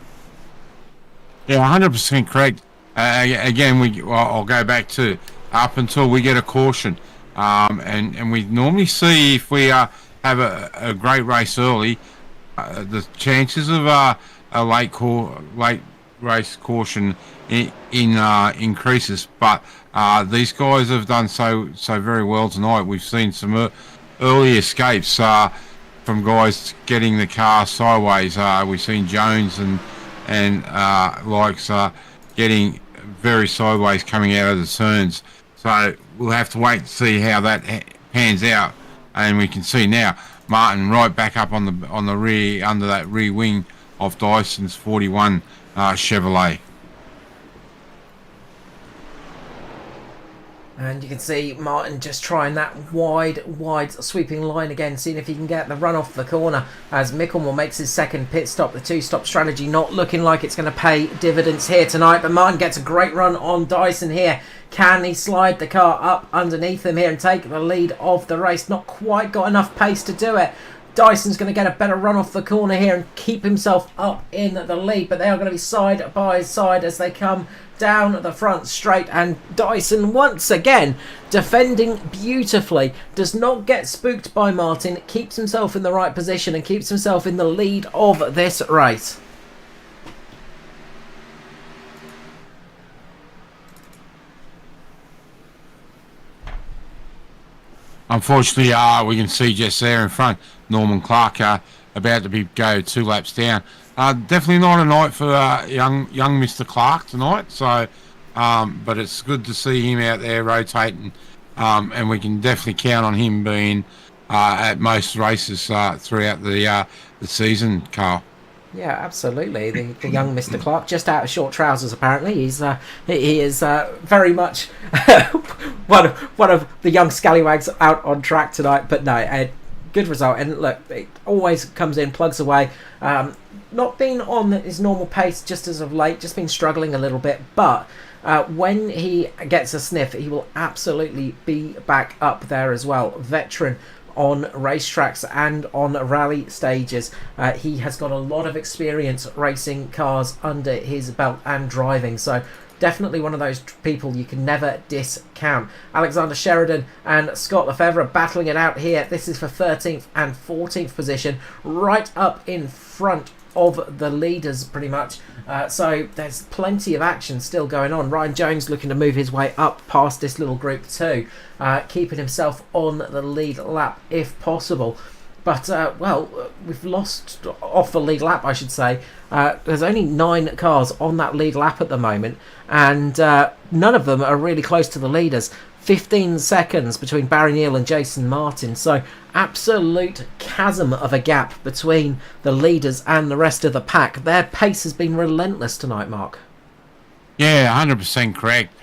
Yeah, 100% correct. Again, I'll go back to up until we get a caution, and we normally see if we have a great race early, the chances of a late race caution increases. But these guys have done so very well tonight. We've seen some early escapes from guys getting the car sideways. We've seen Jones and likes getting very sideways coming out of the turns. So we'll have to wait to see how that pans out. And we can see now Martin right back up on the rear, under that rear wing of Dyson's 41 Chevrolet. And you can see Martin just trying that wide sweeping line again, seeing if he can get the run off the corner as Mickelmore makes his second pit stop. The 2-stop strategy not looking like it's going to pay dividends here tonight, but Martin gets a great run on Dyson here. Can he slide the car up underneath him here and take the lead of the race? Not quite got enough pace to do it. Dyson's going to get a better run off the corner here and keep himself up in the lead, but they are going to be side by side as they come down the front straight, and Dyson once again defending beautifully, does not get spooked by Martin, keeps himself in the right position and keeps himself in the lead of this race. Unfortunately, we can see just there in front, Norman Clark about to go 2 laps down. Definitely not a night for young Mr. Clark tonight. So, but it's good to see him out there rotating, and we can definitely count on him being at most races throughout the season, Carl. Yeah, absolutely. The young Mr. Clark, just out of short trousers apparently. He is very much one of the young scallywags out on track tonight. But no, a good result. And look, it always comes in, plugs away. Not been on his normal pace just as of late, just been struggling a little bit. But when he gets a sniff, he will absolutely be back up there as well. Veteran on racetracks and on rally stages. He has got a lot of experience racing cars under his belt and driving, so definitely one of those people you can never discount. Alexander Sheridan and Scott Lefevre are battling it out here. This is for 13th and 14th position, right up in front of the leaders pretty much. So there's plenty of action still going on. Ryan Jones looking to move his way up past this little group too, keeping himself on the lead lap if possible. But, we've lost off the lead lap, I should say. There's only 9 cars on that lead lap at the moment, and none of them are really close to the leaders. 15 seconds between Barry Neal and Jason Martin, so absolute chasm of a gap between the leaders and the rest of the pack. Their pace has been relentless tonight, Mark. Yeah, 100% correct.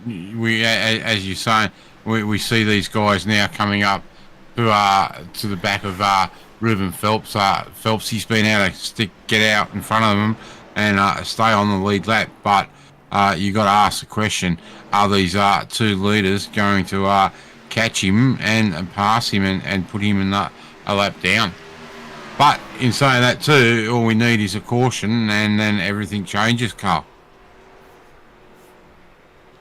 We, as you say, we see these guys now coming up to the back of Ruben Phelps. Phelps, he's been able to get out in front of them and stay on the lead lap, but you got to ask the question: are these 2 leaders going to catch him and pass him and put him in a lap down? But in saying that too, all we need is a caution, and then everything changes, Carl.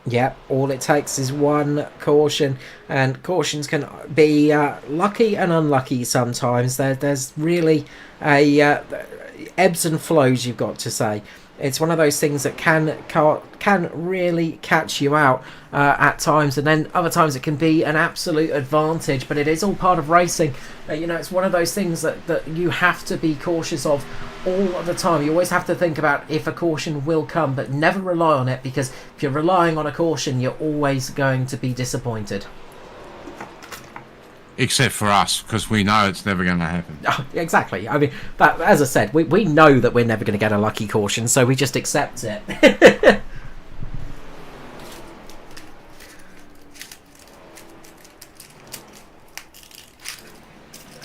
Yeah, all it takes is one caution, and cautions can be lucky and unlucky sometimes. There's really a ebbs and flows, you've got to say. It's one of those things that can really catch you out at times, and then other times it can be an absolute advantage, but it is all part of racing. It's one of those things that you have to be cautious of all of the time. You always have to think about if a caution will come, but never rely on it, because if you're relying on a caution, you're always going to be disappointed. Except for us, because we know it's never going to happen. Oh, exactly. I mean, that, as I said, we know that we're never going to get a lucky caution, so we just accept it.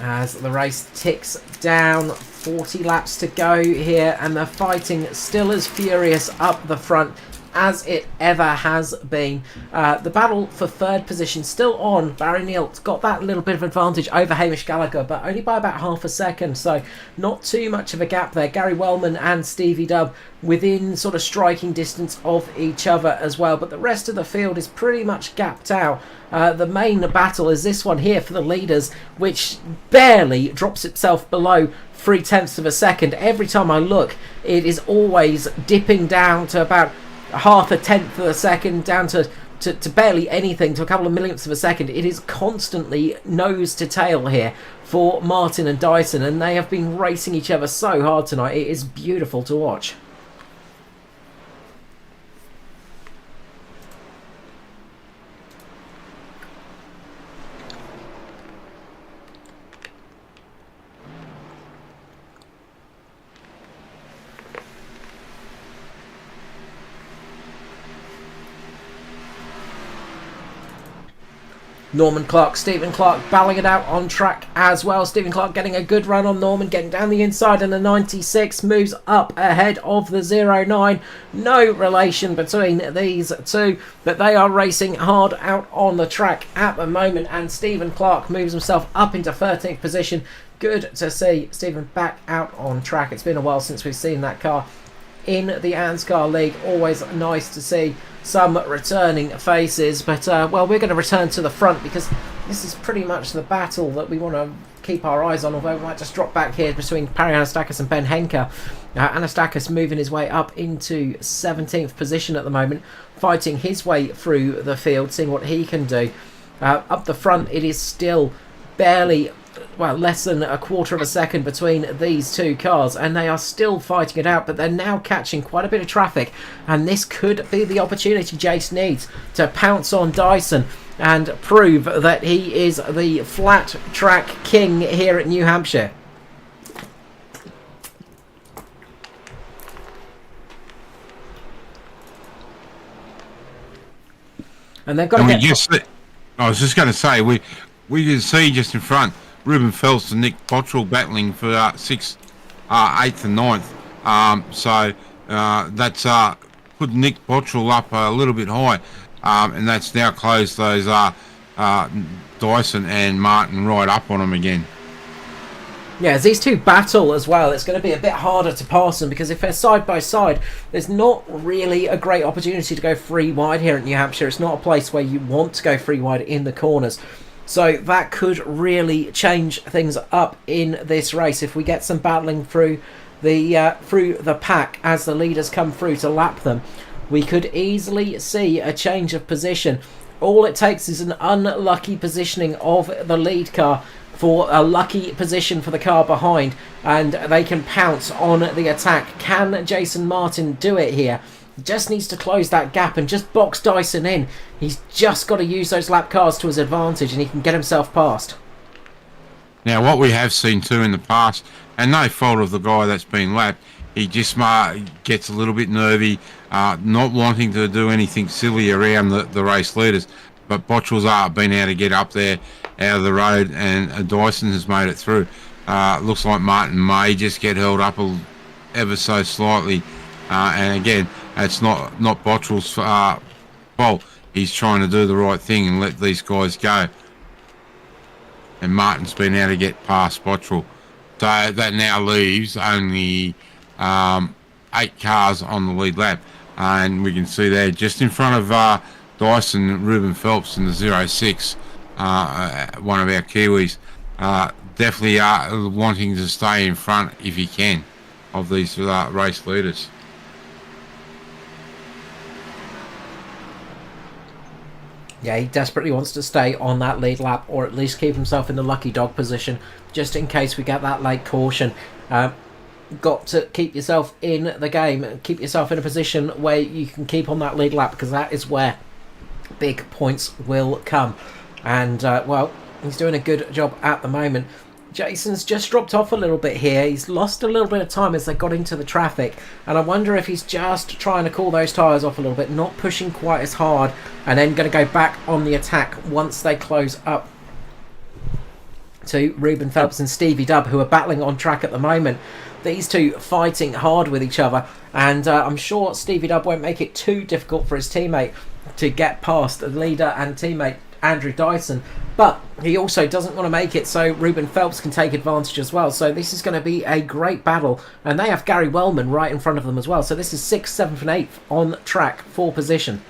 As the race ticks down, 40 laps to go here, and the fighting still as furious up the front as it ever has been. The battle for third position still on. Barry Neal's got that little bit of advantage over Hamish Gallagher, but only by about half a second, so not too much of a gap there. Gary Wellman and Stevie Dubb within sort of striking distance of each other as well, but the rest of the field is pretty much gapped out. The main battle is this one here for the leaders, which barely drops itself below 0.3 of a second. Every time I look, it is always dipping down to about 0.5 of a second, down to barely anything, to a couple of millionths of a second. It is constantly nose to tail here for Martin and Dyson, and they have been racing each other so hard tonight. It is beautiful to watch. Norman Clark, Stephen Clark battling it out on track as well. Stephen Clark getting a good run on Norman, getting down the inside, and the 96 moves up ahead of the 09. No relation between these two, but they are racing hard out on the track at the moment, and Stephen Clark moves himself up into 13th position. Good to see Stephen back out on track. It's been a while since we've seen that car in the ANZCAR League. Always nice to see some returning faces, but we're going to return to the front, because this is pretty much the battle that we want to keep our eyes on, although we might just drop back here between Perry Anastakis and Ben Henker. Anastakis moving his way up into 17th position at the moment, fighting his way through the field, seeing what he can do. Up the front, it is still barely less than 1/4 of a second between these two cars, and they are still fighting it out, but they're now catching quite a bit of traffic, and this could be the opportunity Jace needs to pounce on Dyson and prove that he is the flat track king here at New Hampshire. And they've got to get... I was just going to say, we can see just in front Ruben Phelps and Nick Bottrell battling for 6th, 8th and 9th. So that's put Nick Bottrell up a little bit high, and that's now closed those Dyson and Martin right up on them again. Yeah, as these two battle as well, it's going to be a bit harder to pass them, because if they're side by side, there's not really a great opportunity to go free wide here at New Hampshire. It's not a place where you want to go free wide in the corners. So that could really change things up in this race if we get some battling through through the pack as the leaders come through to lap them, we could easily see a change of position. All it takes is an unlucky positioning of the lead car for a lucky position for the car behind, and they can pounce on the attack. Can Jason Martin do it here? He just needs to close that gap and just box Dyson in. He's just got to use those lap cars to his advantage, and he can get himself past. Now, what we have seen too in the past, and no fault of the guy that's been lapped, he just gets a little bit nervy, not wanting to do anything silly around the race leaders. But Bottrell's been able to get up there out of the road, and Dyson has made it through. Looks like Martin may just get held up ever so slightly. And again, it's not Bottrell's fault. He's trying to do the right thing and let these guys go. And Martin's been able to get past Bottrell. So that now leaves only 8 cars on the lead lap. And we can see there just in front of Dyson, Ruben Phelps in the 06, one of our Kiwis, definitely wanting to stay in front if he can of these race leaders. Yeah, he desperately wants to stay on that lead lap, or at least keep himself in the lucky dog position, just in case we get that late caution. Got to keep yourself in the game, keep yourself in a position where you can keep on that lead lap, because that is where big points will come. And well, he's doing a good job at the moment. Jason's just dropped off a little bit here. He's lost a little bit of time as they got into the traffic, and I wonder if he's just trying to cool those tyres off a little bit, not pushing quite as hard, and then going to go back on the attack once they close up to Ruben Phelps and Stevie Dubb, who are battling on track at the moment. These two fighting hard with each other, and I'm sure Stevie Dubb won't make it too difficult for his teammate to get past the leader and teammate Andrew Dyson, but he also doesn't want to make it so Ruben Phelps can take advantage as well. So this is going to be a great battle, and they have Gary Wellman right in front of them as well. So this is 6th, 7th and 8th on track for position.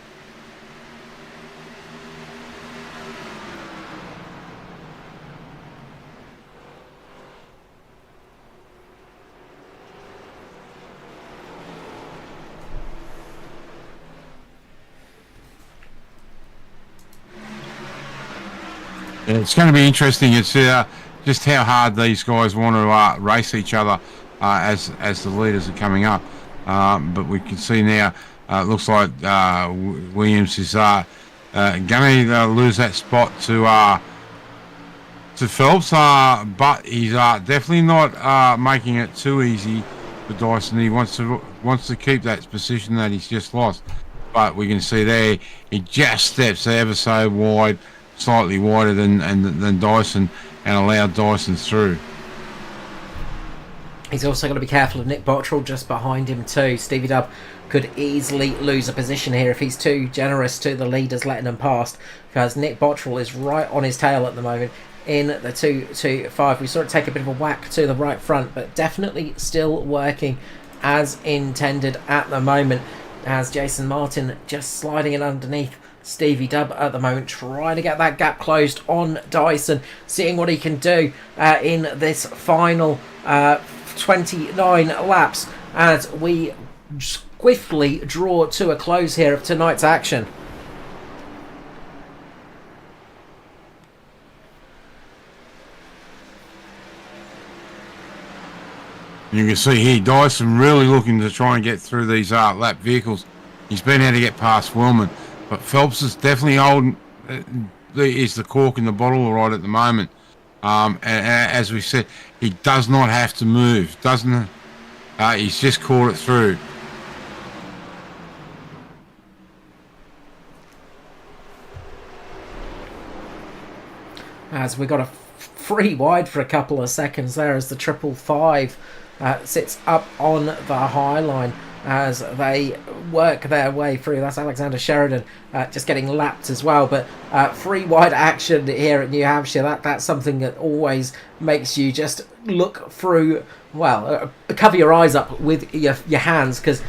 It's going to be interesting. It's just how hard these guys want to race each other as the leaders are coming up. But we can see now, it looks like Williams is going to lose that spot to Phelps, but he's definitely not making it too easy for Dyson. He wants to keep that position that he's just lost. But we can see there, he just steps ever so wide, slightly wider than Dyson, and allowed Dyson through. He's also got to be careful of Nick Bottrell just behind him too. Stevie Dubb could easily lose a position here if he's too generous to the leaders letting them past, because Nick Bottrell is right on his tail at the moment in the 2-2-5. We saw it take a bit of a whack to the right front, but definitely still working as intended at the moment, as Jason Martin just sliding in underneath Stevie Dubb at the moment, trying to get that gap closed on Dyson, seeing what he can do in this final 29 laps as we swiftly draw to a close here of tonight's action. You can see here Dyson really looking to try and get through these lap vehicles. He's been able to get past Wellman, but Phelps is definitely holding is the cork in the bottle right at the moment. And as we said, he does not have to move, doesn't he's just caught it through. As we got a free wide for a couple of seconds there as the 555 sits up on the high line as they work their way through. That's Alexander Sheridan just getting lapped as well, but free wide action here at New Hampshire, that's something that always makes you just look through, well, cover your eyes up with your hands, because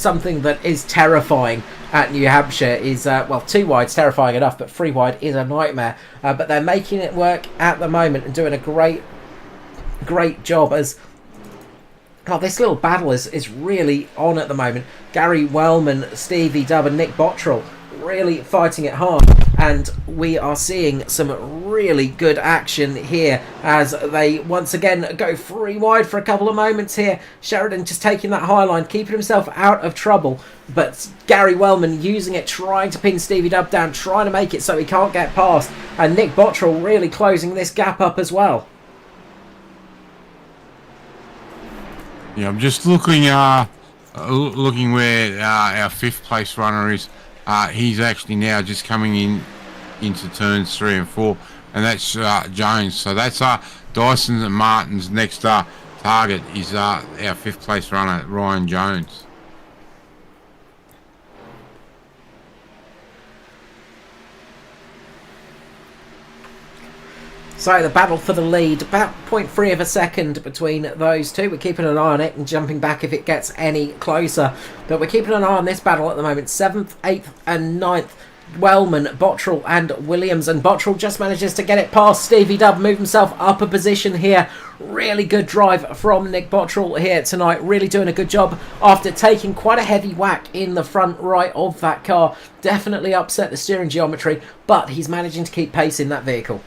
something that is terrifying at New Hampshire is, well, 2 wide's terrifying enough, but 3 wide is a nightmare. But they're making it work at the moment and doing a great job as God, this little battle is really on at the moment. Gary Wellman, Stevie Dubb and Nick Bottrell really fighting it hard, and we are seeing some really good action here as they once again go free wide for a couple of moments here. Sheridan just taking that high line, keeping himself out of trouble, but Gary Wellman using it, trying to pin Stevie Dubb down, trying to make it so he can't get past, and Nick Bottrell really closing this gap up as well. Yeah, I'm just looking where our 5th place runner is. He's actually now just coming into turns 3 and 4, and that's Jones. So that's Dyson and Martin's next target is our 5th place runner, Ryan Jones. So the battle for the lead, about 0.3 of a second between those two. We're keeping an eye on it and jumping back if it gets any closer. But we're keeping an eye on this battle at the moment. 7th, 8th and 9th. Wellman, Bottrell and Williams. And Bottrell just manages to get it past Stevie Dubb, move himself up a position here. Really good drive from Nick Bottrell here tonight. Really doing a good job after taking quite a heavy whack in the front right of that car. Definitely upset the steering geometry, but he's managing to keep pace in that vehicle.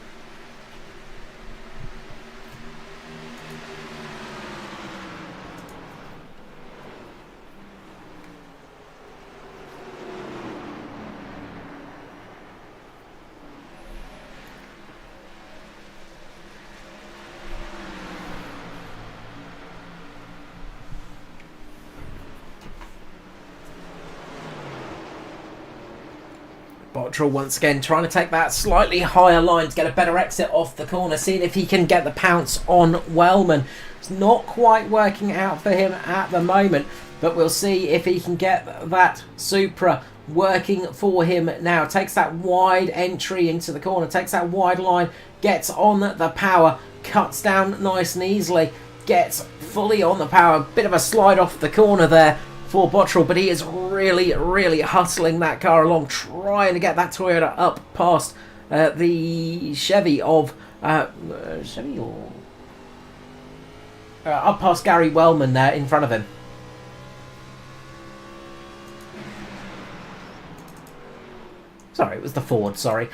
Bottrell once again trying to take that slightly higher line to get a better exit off the corner, seeing if he can get the pounce on Wellman. It's not quite working out for him at the moment, but we'll see if he can get that Supra working for him now. Takes that wide entry into the corner, takes that wide line, gets on the power, cuts down nice and easily, gets fully on the power. Bit of a slide off the corner there for Bottrell, but he is really hustling that car along, trying to get that Toyota up past the Chevy of up past Gary Wellman there in front of him. Sorry, it was the Ford. Sorry,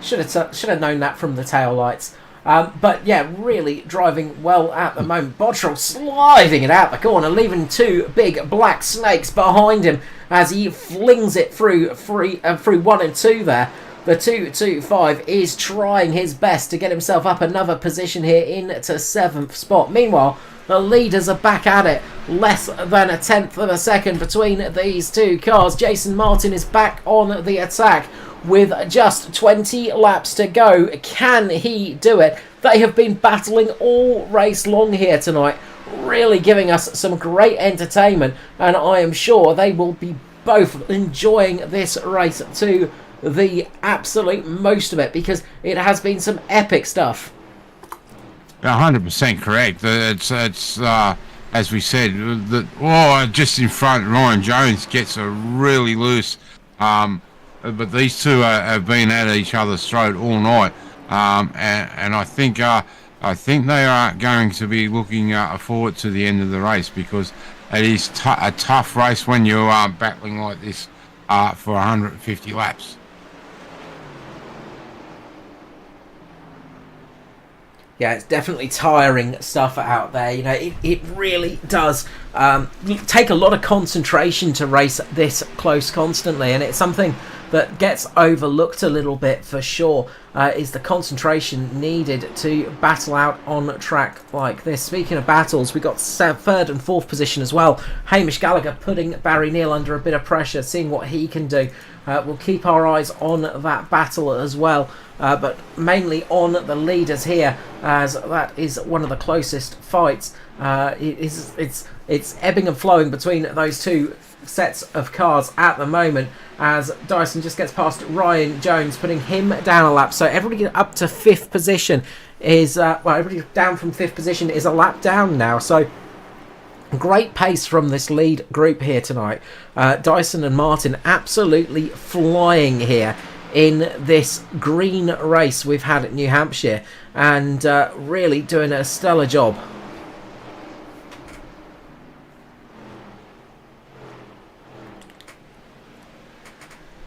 should have known that from the tail lights. But yeah, really driving well at the moment. Bottrell sliding it out the corner, leaving two big black snakes behind him as he flings it through 1 and 2 there. The 225 is trying his best to get himself up another position here into 7th spot. Meanwhile, the leaders are back at it. Less than a tenth of a second between these two cars. Jason Martin is back on the attack with just 20 laps to go. Can he do it? They have been battling all race long here tonight, really giving us some great entertainment, and I am sure they will be both enjoying this race to the absolute most of it, because it has been some epic stuff. 100% correct. It's as we said, just in front, Ryan Jones gets a really loose. But these two have been at each other's throat all night, and I think they are going to be looking forward to the end of the race, because it is a tough race when you are battling like this for 150 laps. Yeah, it's definitely tiring stuff out there. You know, it really does take a lot of concentration to race this close constantly, and it's something that gets overlooked a little bit for sure, is the concentration needed to battle out on a track like this. Speaking of battles, we got 3rd and 4th position as well. Hamish Gallagher putting Barry Neal under a bit of pressure, seeing what he can do. We'll keep our eyes on that battle as well, but mainly on the leaders here, as that is one of the closest fights. It's ebbing and flowing between those two sets of cars at the moment, as Dyson just gets past Ryan Jones, putting him down a lap. So everybody up to 5th position is everybody down from 5th position is a lap down now. So great pace from this lead group here tonight. Dyson and Martin absolutely flying here in this green race we've had at New Hampshire, and really doing a stellar job.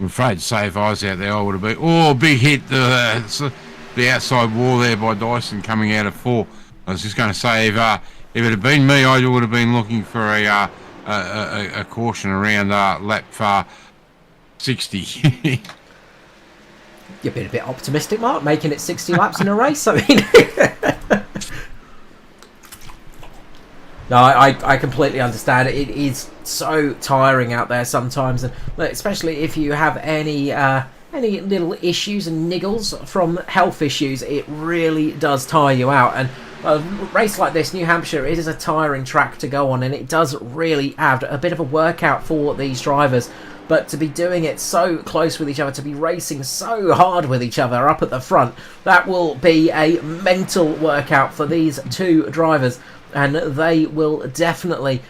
I'm afraid to say if I was out there, I would have been. Oh, big hit the outside wall there by Dyson coming out of 4. I was just going to say if it had been me, I would have been looking for a caution around lap 60. You've been a bit optimistic, Mark, making it 60 laps in a race. I mean, no, I completely understand. It is so tiring out there sometimes, and especially if you have any little issues and niggles from health issues, it really does tire you out. And a race like this, New Hampshire, it is a tiring track to go on, and it does really add a bit of a workout for these drivers. But to be doing it so close with each other, to be racing so hard with each other up at the front, that will be a mental workout for these two drivers. And they will definitely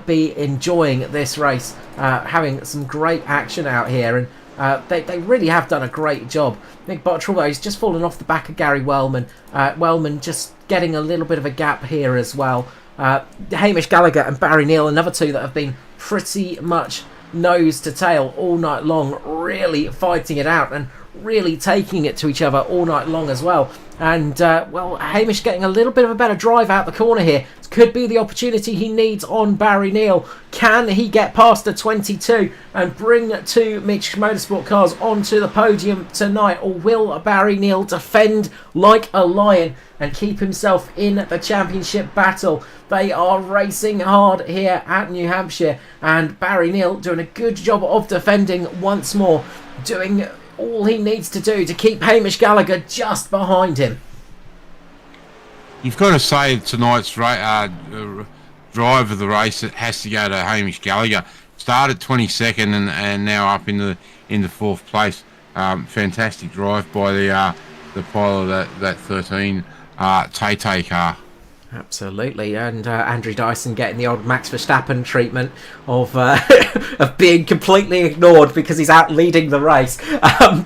be enjoying this race, having some great action out here. And they really have done a great job. Nick Bottrell, though, he's just fallen off the back of Gary Wellman. Wellman just getting a little bit of a gap here as well. Hamish Gallagher and Barry Neal, another two that have been pretty much nose to tail all night long, really fighting it out and really taking it to each other all night long as well. And well, Hamish getting a little bit of a better drive out the corner here. Could be the opportunity he needs on Barry Neal. Can he get past the 22 and bring two Mitch Motorsport cars onto the podium tonight? Or will Barry Neal defend like a lion and keep himself in the championship battle? They are racing hard here at New Hampshire, and Barry Neal doing a good job of defending once more, doing all he needs to do to keep Hamish Gallagher just behind him. You've got to say tonight's drive of the race, it has to go to Hamish Gallagher. Started 22nd and now up in the 4th place. Fantastic drive by the pilot of that 13 Tay car. Absolutely, and Andrew Dyson getting the old Max Verstappen treatment of of being completely ignored because he's out leading the race.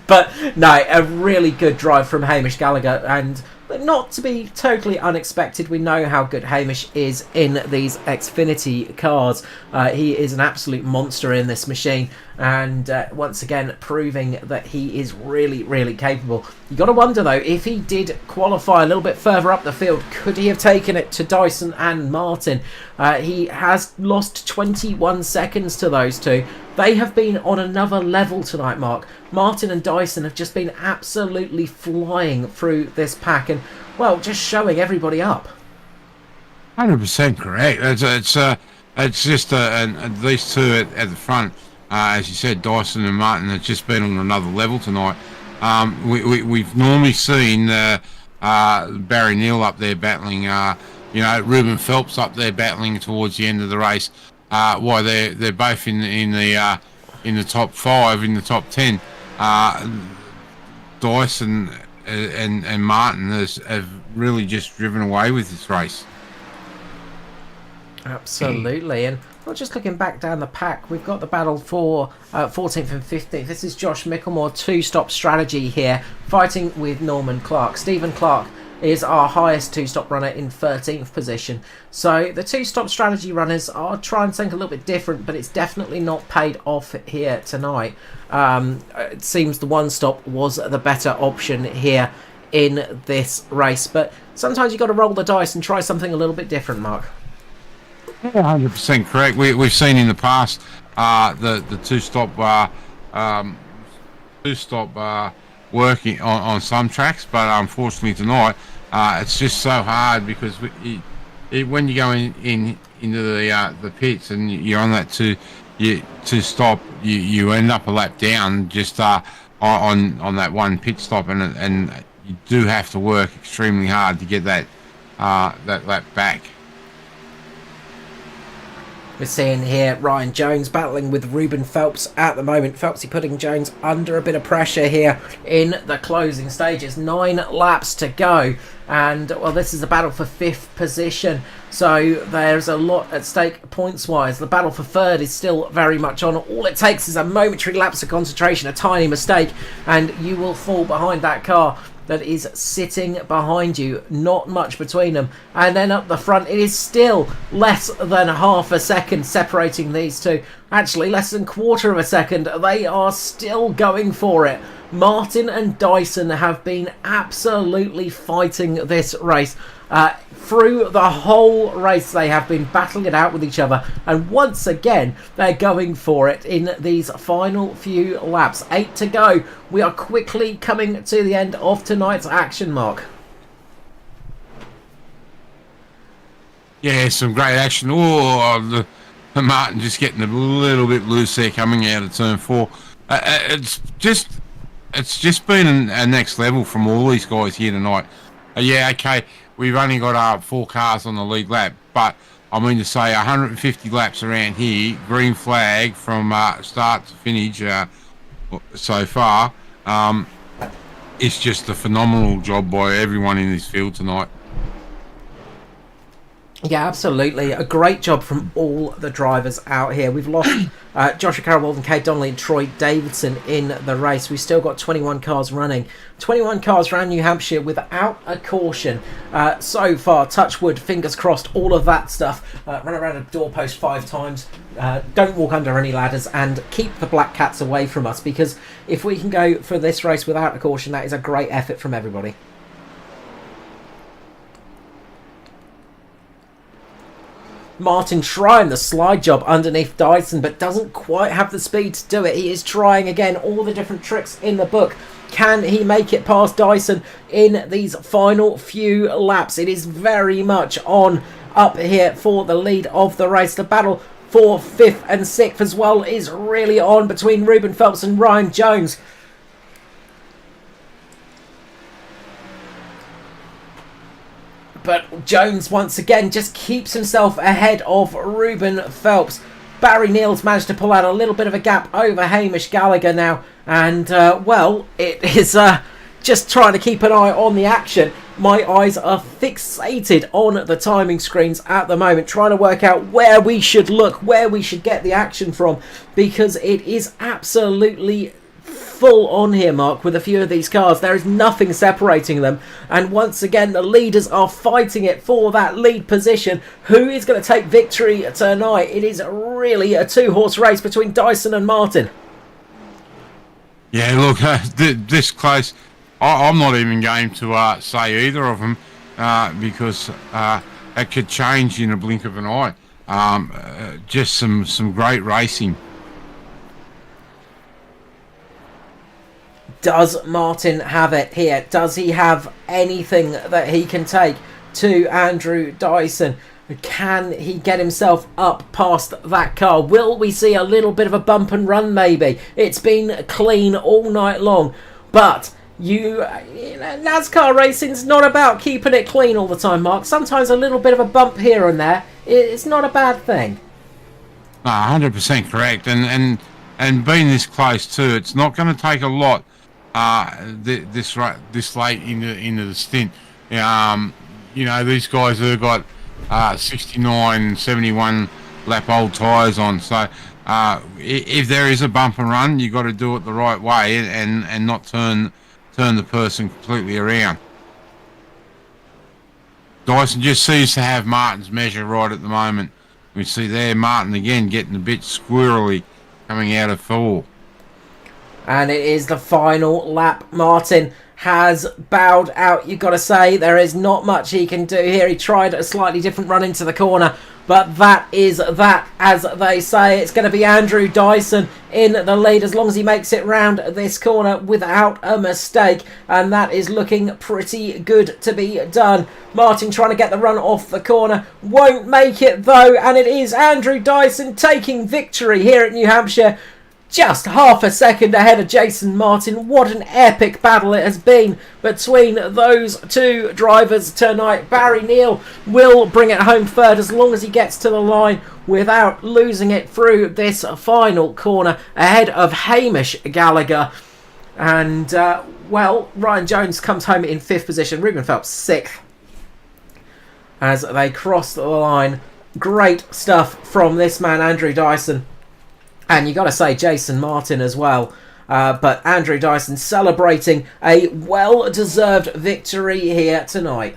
But no, a really good drive from Hamish Gallagher, and not to be totally unexpected. We know how good Hamish is in these X-Finity cars. He is an absolute monster in this machine, and once again proving that he is really, really capable. You got to wonder though, if he did qualify a little bit further up the field, could he have taken it to Dyson and Martin? He has lost 21 seconds to those two. They have been on another level tonight, Mark. Martin and Dyson have just been absolutely flying through this pack and, well, just showing everybody up. 100% correct. It's just these two at the front, as you said, Dyson and Martin have just been on another level tonight. We've normally seen Barry Neal up there battling, Ruben Phelps up there battling towards the end of the race. Why they're both in the top 5, in the top 10. Dyson and Martin have really just driven away with this race. Absolutely, and well, just looking back down the pack, we've got the battle for 14th and 15th. This is Josh Mickelmore, two-stop strategy here, fighting with Norman Clark. Stephen Clark is our highest two-stop runner in 13th position. So the two-stop strategy runners are trying something a little bit different, but it's definitely not paid off here tonight. It seems the one-stop was the better option here in this race, but sometimes you've got to roll the dice and try something a little bit different, Mark. Yeah, 100% correct. We've seen in the past the two-stop working on some tracks, but unfortunately tonight it's just so hard because when you go into the pits and you're on that two stop, you end up a lap down just on that one pit stop, and you do have to work extremely hard to get that lap back. We're seeing here Ryan Jones battling with Ruben Phelps at the moment. Phelpsy putting Jones under a bit of pressure here in the closing stages. 9 laps to go. And, well, this is a battle for 5th position. So there's a lot at stake points-wise. The battle for 3rd is still very much on. All it takes is a momentary lapse of concentration, a tiny mistake, and you will fall behind that car that is sitting behind you. Not much between them. And then up the front, it is still less than half a second separating these two. Actually, less than quarter of a second. They are still going for it. Martin and Dyson have been absolutely fighting this race. Through the whole race, they have been battling it out with each other. And once again, they're going for it in these final few laps. 8 to go. We are quickly coming to the end of tonight's action, Mark. Yeah, some great action. Oh, the Martin just getting a little bit loose there coming out of turn 4. It's just been a next level from all these guys here tonight. Yeah, okay, we've only got 4 cars on the lead lap, but I mean to say 150 laps around here, green flag from start to finish so far. It's just a phenomenal job by everyone in this field tonight. Yeah, absolutely. A great job from all the drivers out here. We've lost Joshua Carroll-Walden, Kate Donnelly and Troy Davidson in the race. We've still got 21 cars running. 21 cars around New Hampshire without a caution. So far, touch wood, fingers crossed, all of that stuff. Run around a doorpost 5 times. Don't walk under any ladders and keep the black cats away from us, because if we can go for this race without a caution, that is a great effort from everybody. Martin trying the slide job underneath Dyson, but doesn't quite have the speed to do it. He is trying again all the different tricks in the book. Can he make it past Dyson in these final few laps? It is very much on up here for the lead of the race. The battle for 5th and 6th as well is really on between Ruben Phelps and Ryan Jones. But Jones once again just keeps himself ahead of Ruben Phelps. Barry Neal's managed to pull out a little bit of a gap over Hamish Gallagher now. And, well, it is just trying to keep an eye on the action. My eyes are fixated on the timing screens at the moment, trying to work out where we should look, where we should get the action from, because it is absolutely full on here, Mark, with a few of these cars. There is nothing separating them, and once again the leaders are fighting it for that lead position. Who is going to take victory tonight? It is really a 2-horse race between Dyson and Martin. Yeah, look, this close, I'm not even going to say either of them, because it could change in a blink of an eye. Just some great racing. Does Martin have it here? Does he have anything that he can take to Andrew Dyson? Can he get himself up past that car? Will we see a little bit of a bump and run maybe? It's been clean all night long, but NASCAR racing's not about keeping it clean all the time, Mark. Sometimes a little bit of a bump here and there, it's not a bad thing. 100% correct, and being this close too, it's not going to take a lot this late into the stint. You know, these guys have got 69, 71 lap old tyres on, so if there is a bump and run, you've got to do it the right way and not turn the person completely around. Dyson just seems to have Martin's measure right at the moment. We see there Martin again getting a bit squirrely coming out of 4. And it is the final lap. Martin has bowed out. You've got to say, there is not much he can do here. He tried a slightly different run into the corner, but that is that, as they say. It's going to be Andrew Dyson in the lead as long as he makes it round this corner without a mistake, and that is looking pretty good to be done. Martin trying to get the run off the corner, won't make it though, and it is Andrew Dyson taking victory here at New Hampshire. Just half a second ahead of Jason Martin. What an epic battle it has been between those two drivers tonight. Barry Neal will bring it home third as long as he gets to the line without losing it through this final corner ahead of Hamish Gallagher. And, well, Ryan Jones comes home in 5th position. Ruben Phelps 6th as they cross the line. Great stuff from this man, Andrew Dyson. And you got to say, Jason Martin as well. But Andrew Dyson celebrating a well-deserved victory here tonight.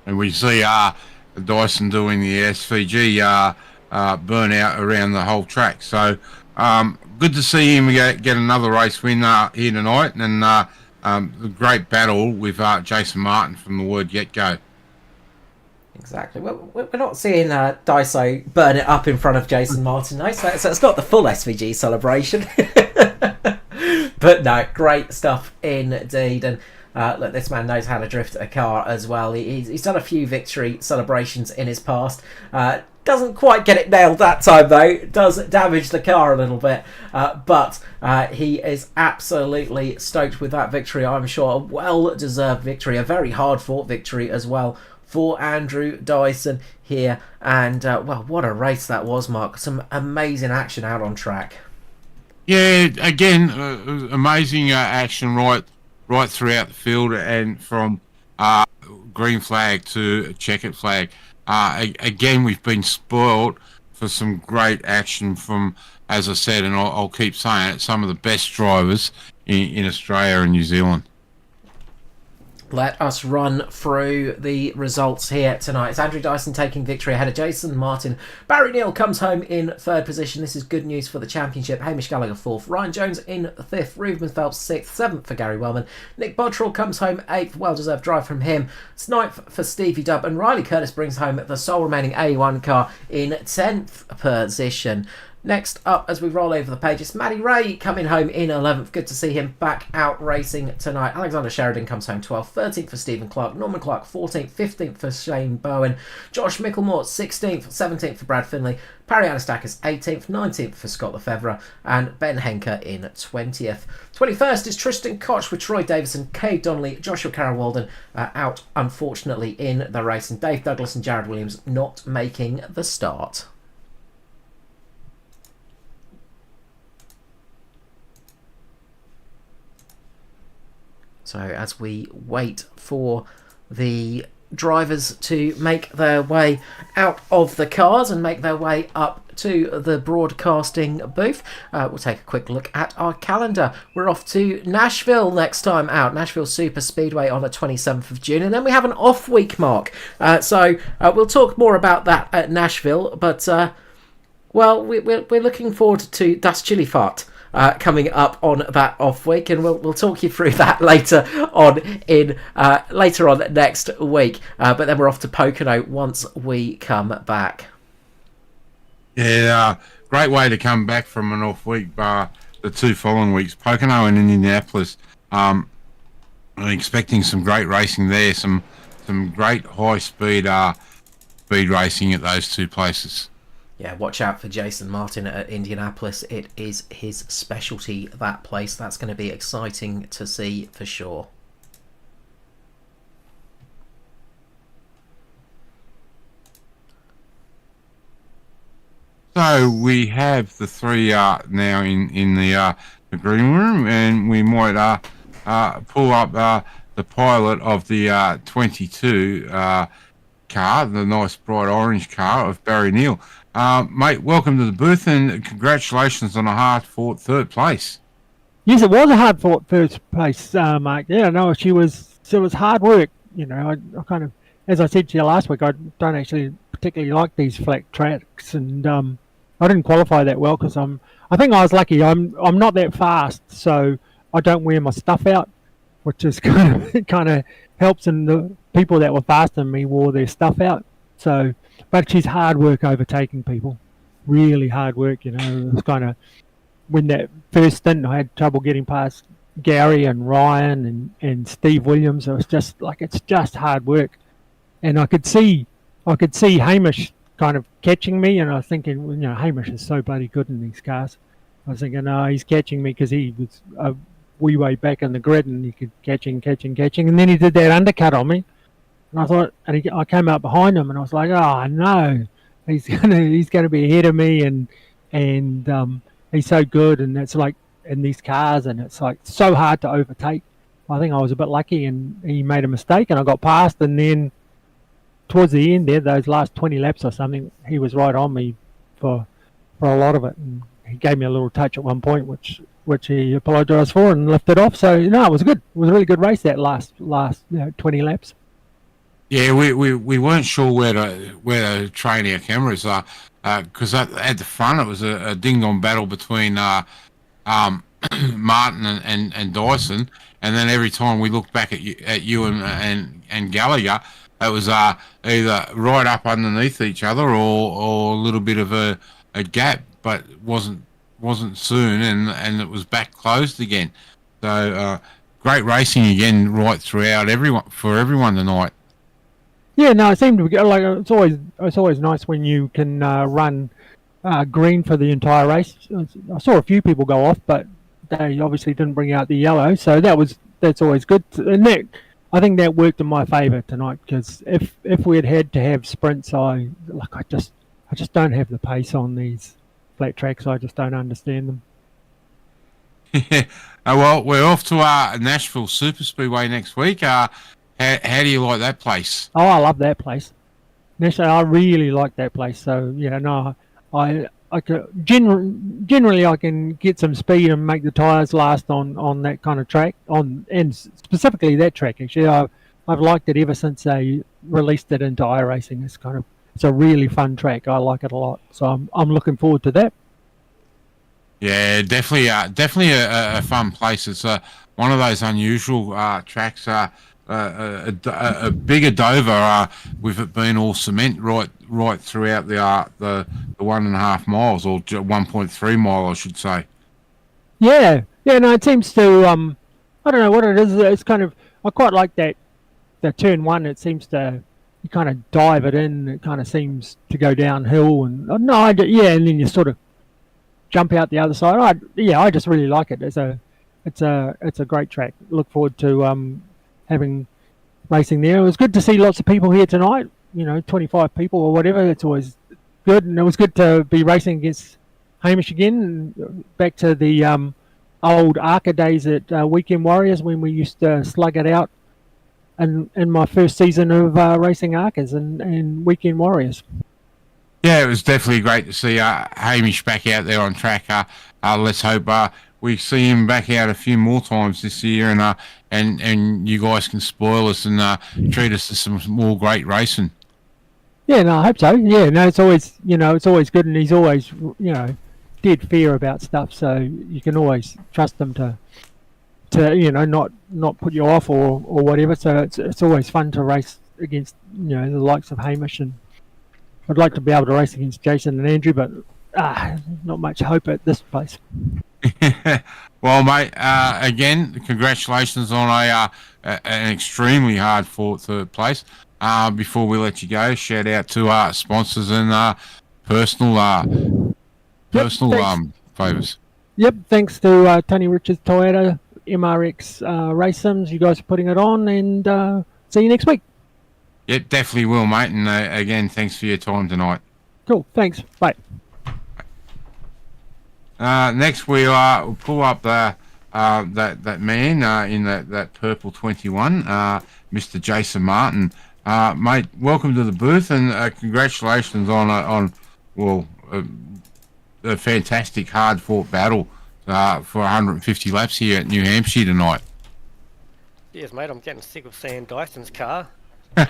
And we see Dyson doing the SVG burnout around the whole track. So good to see him get another race win here tonight. And the great battle with Jason Martin from the word get-go. Exactly. We're not seeing Daiso burn it up in front of Jason Martin, no. So it's not the full SVG celebration. But no, great stuff indeed. And look, this man knows how to drift a car as well. He's done a few victory celebrations in his past. Doesn't quite get it nailed that time, though. Does damage the car a little bit. But he is absolutely stoked with that victory, I'm sure. A well-deserved victory. A very hard-fought victory as well for Andrew Dyson here. And, well, what a race that was, Mark. Some amazing action out on track. Yeah, again, amazing action right throughout the field, and from green flag to checkered flag. Again, we've been spoiled for some great action from, as I said, and I'll keep saying it, some of the best drivers in Australia and New Zealand. Let us run through the results here tonight. It's Andrew Dyson taking victory ahead of Jason Martin. Barry Neal comes home in third position. This is good news for the championship. Hamish Gallagher fourth. Ryan Jones in fifth. Reuben Phelps sixth. Seventh for Gary Wellman. Nick Bottrell comes home eighth. Well-deserved drive from him. It's ninth for Stevie Dubb. And Riley Curtis brings home the sole remaining A1 car in 10th position. Next up, as we roll over the page, it's Matty Ray coming home in 11th. Good to see him back out racing tonight. Alexander Sheridan comes home 12th. 13th for Stephen Clark. Norman Clark 14th. 15th for Shane Bowen. Josh Micklemore 16th. 17th for Brad Finley. Parry Anastakis 18th. 19th for Scott Lefevre. And Ben Henker in 20th. 21st is Tristan Koch with Troy Davison, Cade Donnelly, Joshua Carroll-Walden out, unfortunately, in the race. And Dave Douglas and Jared Williams not making the start. So as we wait for the drivers to make their way out of the cars and make their way up to the broadcasting booth, we'll take a quick look at our calendar. We're off to Nashville next time out, Nashville Super Speedway on the 27th of June, and then we have an off week, Mark. So we'll talk more about that at Nashville, but well, we're looking forward to Das Chili Fart coming up on that off week, and we'll talk you through that later on next week. But then we're off to Pocono once we come back. Yeah, great way to come back from an off week. The two following weeks, Pocono and Indianapolis. I'm expecting some great racing there. Some great high speed racing at those two places. Yeah, watch out for Jason Martin at Indianapolis. It is his specialty, that place. That's going to be exciting to see for sure. So we have the three now in the green room, and we might pull up the pilot of the 22 car, the nice bright orange car of Barry Neal. Mate, welcome to the booth, and congratulations on a hard-fought third place. Yes, it was a hard-fought first place, Mark. Yeah, no, it was hard work. You know, I kind of, as I said to you last week, I don't actually particularly like these flat tracks, and I didn't qualify that well because I think I was lucky. I'm not that fast, so I don't wear my stuff out, which is kind of helps. And the people that were faster than me wore their stuff out. So, but she's hard work overtaking people, really hard work. You know, it's kind of when that first stint I had trouble getting past Gary and Ryan and Steve Williams. It was just like it's just hard work, and I could see Hamish kind of catching me, and I was thinking, you know, Hamish is so bloody good in these cars. I was thinking, no, he's catching me because he was a wee way back in the grid and he could catching, and then he did that undercut on me. And I thought, and I came out behind him, and I was like, "Oh no, he's gonna be ahead of me," and he's so good, and it's like in these cars, and it's like so hard to overtake. I think I was a bit lucky, and he made a mistake, and I got past. And then towards the end there, those last 20 laps or something, he was right on me for a lot of it. And he gave me a little touch at one point, which he apologised for and lifted off. So no, it was good. It was a really good race that last 20 laps. Yeah, we weren't sure where to train our cameras, because at the front it was a ding-dong battle between Martin and Dyson, and then every time we looked back at you and Gallagher, it was either right up underneath each other or a little bit of a gap, but wasn't soon, and it was back closed again. So great racing again right throughout everyone tonight. Yeah, no, it seemed to be like it's always nice when you can run green for the entire race. I saw a few people go off, but they obviously didn't bring out the yellow, so that's always good. And I think that worked in my favour tonight, because if we had to have sprints, I just don't have the pace on these flat tracks. I just don't understand them. Well, we're off to Nashville Super Speedway next week. How do you like that place? Oh, I love that place. Nashville, I really like that place. So yeah, no, I could, generally I can get some speed and make the tyres last on that kind of track, and specifically that track. Actually, I've liked it ever since they released it into iRacing. It's a really fun track. I like it a lot. So I'm looking forward to that. Yeah, definitely a fun place. It's one of those unusual tracks. A bigger Dover, with it being all cement right throughout the 1.5 miles, or 1.3 mile, I should say. Yeah, no, it seems to I don't know what it is. It's kind of, I quite like that. The turn one, it seems to, you kind of dive it in. It kind of seems to go downhill, and and then you sort of jump out the other side. I just really like it. It's a great track. Look forward to having racing there. It was good to see lots of people here tonight. 25 people or whatever. It's always good, and it was good to be racing against Hamish again. Back to the old ARCA days at Weekend Warriors, when we used to slug it out. And in my first season of racing ARCAs and Weekend Warriors. Yeah, it was definitely great to see Hamish back out there on track. Let's hope we see him back out a few more times this year, and you guys can spoil us and treat us to some more great racing. Yeah, no, I hope so. Yeah, no, it's always good, and he's always dead fair about stuff, so you can always trust him to not put you off or whatever. So it's always fun to race against the likes of Hamish, and I'd like to be able to race against Jason and Andrew, but not much hope at this place. Well, mate, again, congratulations on an extremely hard fought third place. Before we let you go, shout out to our sponsors and personal favours. Yep, thanks to Tony Richards Toyota, MRX Race Sims. You guys are putting it on, and see you next week. Yeah, definitely will, mate. And again, thanks for your time tonight. Cool, thanks. Bye. Next, we'll pull up that man in that purple 21, Mr. Jason Martin. Mate, welcome to the booth, and congratulations on a fantastic hard-fought battle for 150 laps here at New Hampshire tonight. Yes, mate, I'm getting sick of seeing Dyson's car. You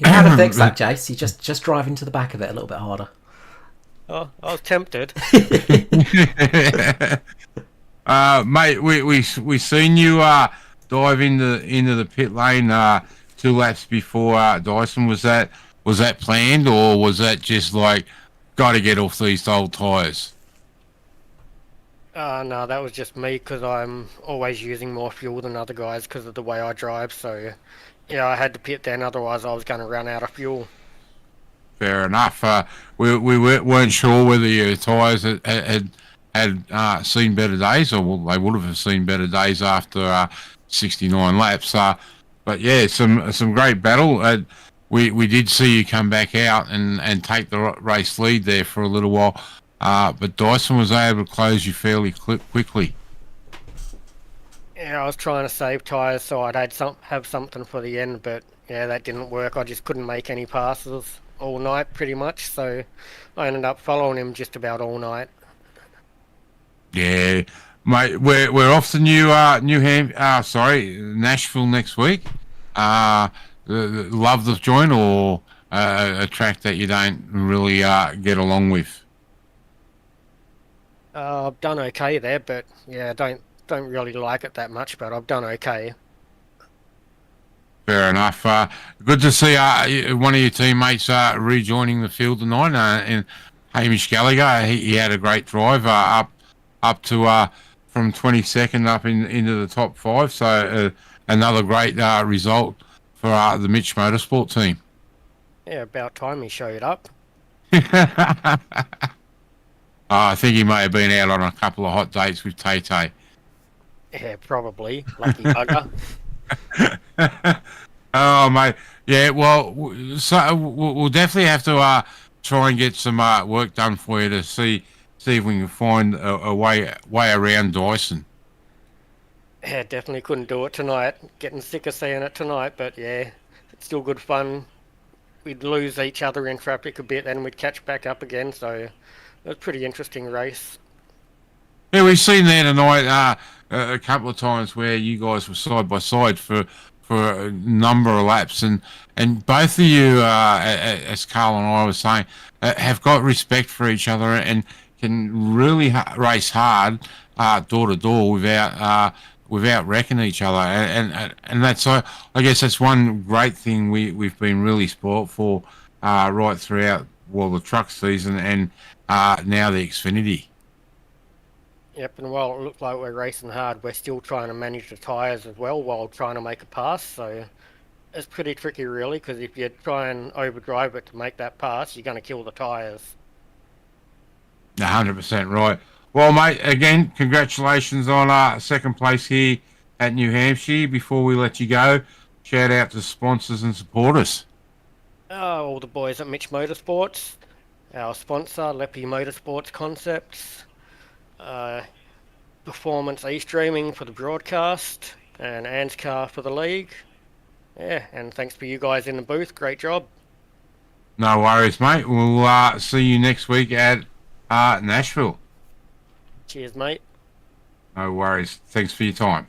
had to fix that, Jace. You just drive into the back of it a little bit harder. Oh, I was tempted. Mate, we seen you dive into the pit lane 2 laps before Dyson. Was that planned, or was that just like, got to get off these old tyres? No, that was just me, because I'm always using more fuel than other guys because of the way I drive. So, yeah, I had to pit then, otherwise I was going to run out of fuel. Fair enough. We weren't sure whether your tyres had seen better days, or they would have seen better days after 69 laps. But yeah, some great battle. We did see you come back out and take the race lead there for a little while. But Dyson was able to close you fairly quickly. Yeah, I was trying to save tyres so I'd have something for the end, but yeah, that didn't work. I just couldn't make any passes all night, pretty much. So I ended up following him just about all night. Yeah, mate, we're off to Nashville next week. Love the joint or a track that you don't really get along with? I've done okay there, but yeah, don't really like it that much, but I've done okay. Fair enough. Good to see one of your teammates rejoining the field tonight. And Hamish Gallagher, he had a great drive up to from 22nd up into the top 5. So another great result for the Mitch Motorsport team. Yeah, about time he showed up. I think he may have been out on a couple of hot dates with Tay Tay. Yeah, probably. Lucky bugger. Oh, mate. Yeah, well, so we'll definitely have to try and get some work done for you to see if we can find a way around Dyson. Yeah, definitely couldn't do it tonight. Getting sick of seeing it tonight, but yeah, it's still good fun. We'd lose each other in traffic a bit, then we'd catch back up again, so it was a pretty interesting race. Yeah, we've seen there tonight a couple of times where you guys were side by side for a number of laps, and both of you, as Carl and I were saying, have got respect for each other and can really race hard door to door without wrecking each other, and that's I guess that's one great thing we've been really spoilt for right throughout the truck season and now the X-Finity. Yep, and while it looked like we're racing hard, we're still trying to manage the tyres as well while trying to make a pass, so it's pretty tricky really, because if you try and overdrive it to make that pass, you're going to kill the tyres. 100% right. Well, mate, again, congratulations on second place here at New Hampshire. Before we let you go, shout out to sponsors and supporters. All the boys at Mitch Motorsports, our sponsor, Leppy Motorsports Concepts, Performance E-Streaming for the broadcast, and ANZCAR for the league. Yeah, and thanks for you guys in the booth. Great job. No worries, mate. We'll see you next week at Nashville. Cheers, mate. No worries. Thanks for your time.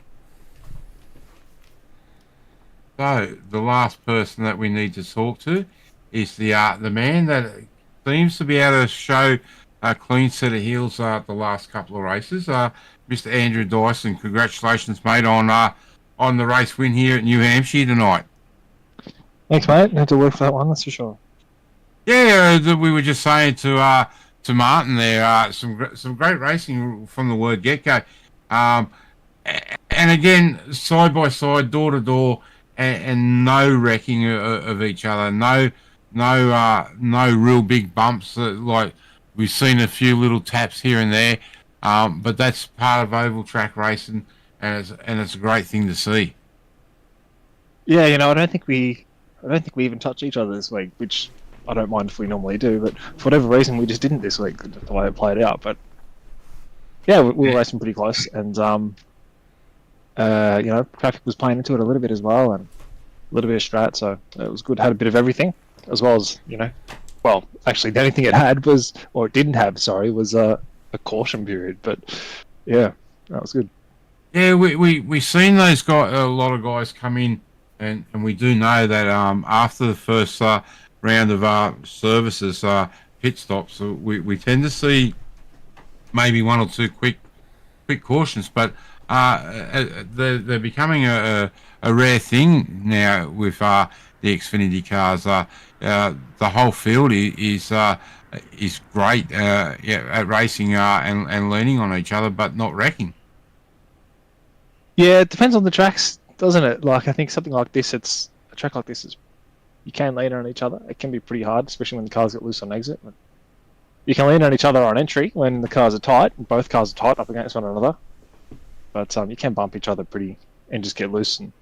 So, the last person that we need to talk to is the man that seems to be able to show a clean set of heels the last couple of races. Mr. Andrew Dyson, congratulations, mate, on the race win here at New Hampshire tonight. Thanks, mate. Had to work for that one, that's for sure. Yeah, we were just saying to Martin there, some great racing from the word get-go. And again, side by side, door to door, and no wrecking of each other. No real big bumps. Like we've seen a few little taps here and there, but that's part of oval track racing, and it's a great thing to see. Yeah, I don't think we even touched each other this week, which I don't mind if we normally do, but for whatever reason we just didn't this week, the way it played out. But yeah, we were racing pretty close, and traffic was playing into it a little bit as well, and a little bit of strat, so it was good. Had a bit of everything, as well as well, actually the only thing it didn't have, was a caution period. But yeah, that was good. Yeah, we seen those guys, a lot of guys come in, and we do know that after the first round of services, pit stops, we tend to see maybe one or two quick cautions, but they're becoming a rare thing now with the X-Finity cars. The whole field is great at racing and leaning on each other, but not wrecking. Yeah, it depends on the tracks, doesn't it? Like, I think something like this, a track like this is, you can lean on each other. It can be pretty hard, especially when the cars get loose on exit. But you can lean on each other on entry when the cars are tight, and both cars are tight up against one another. But you can bump each other pretty and just get loose. And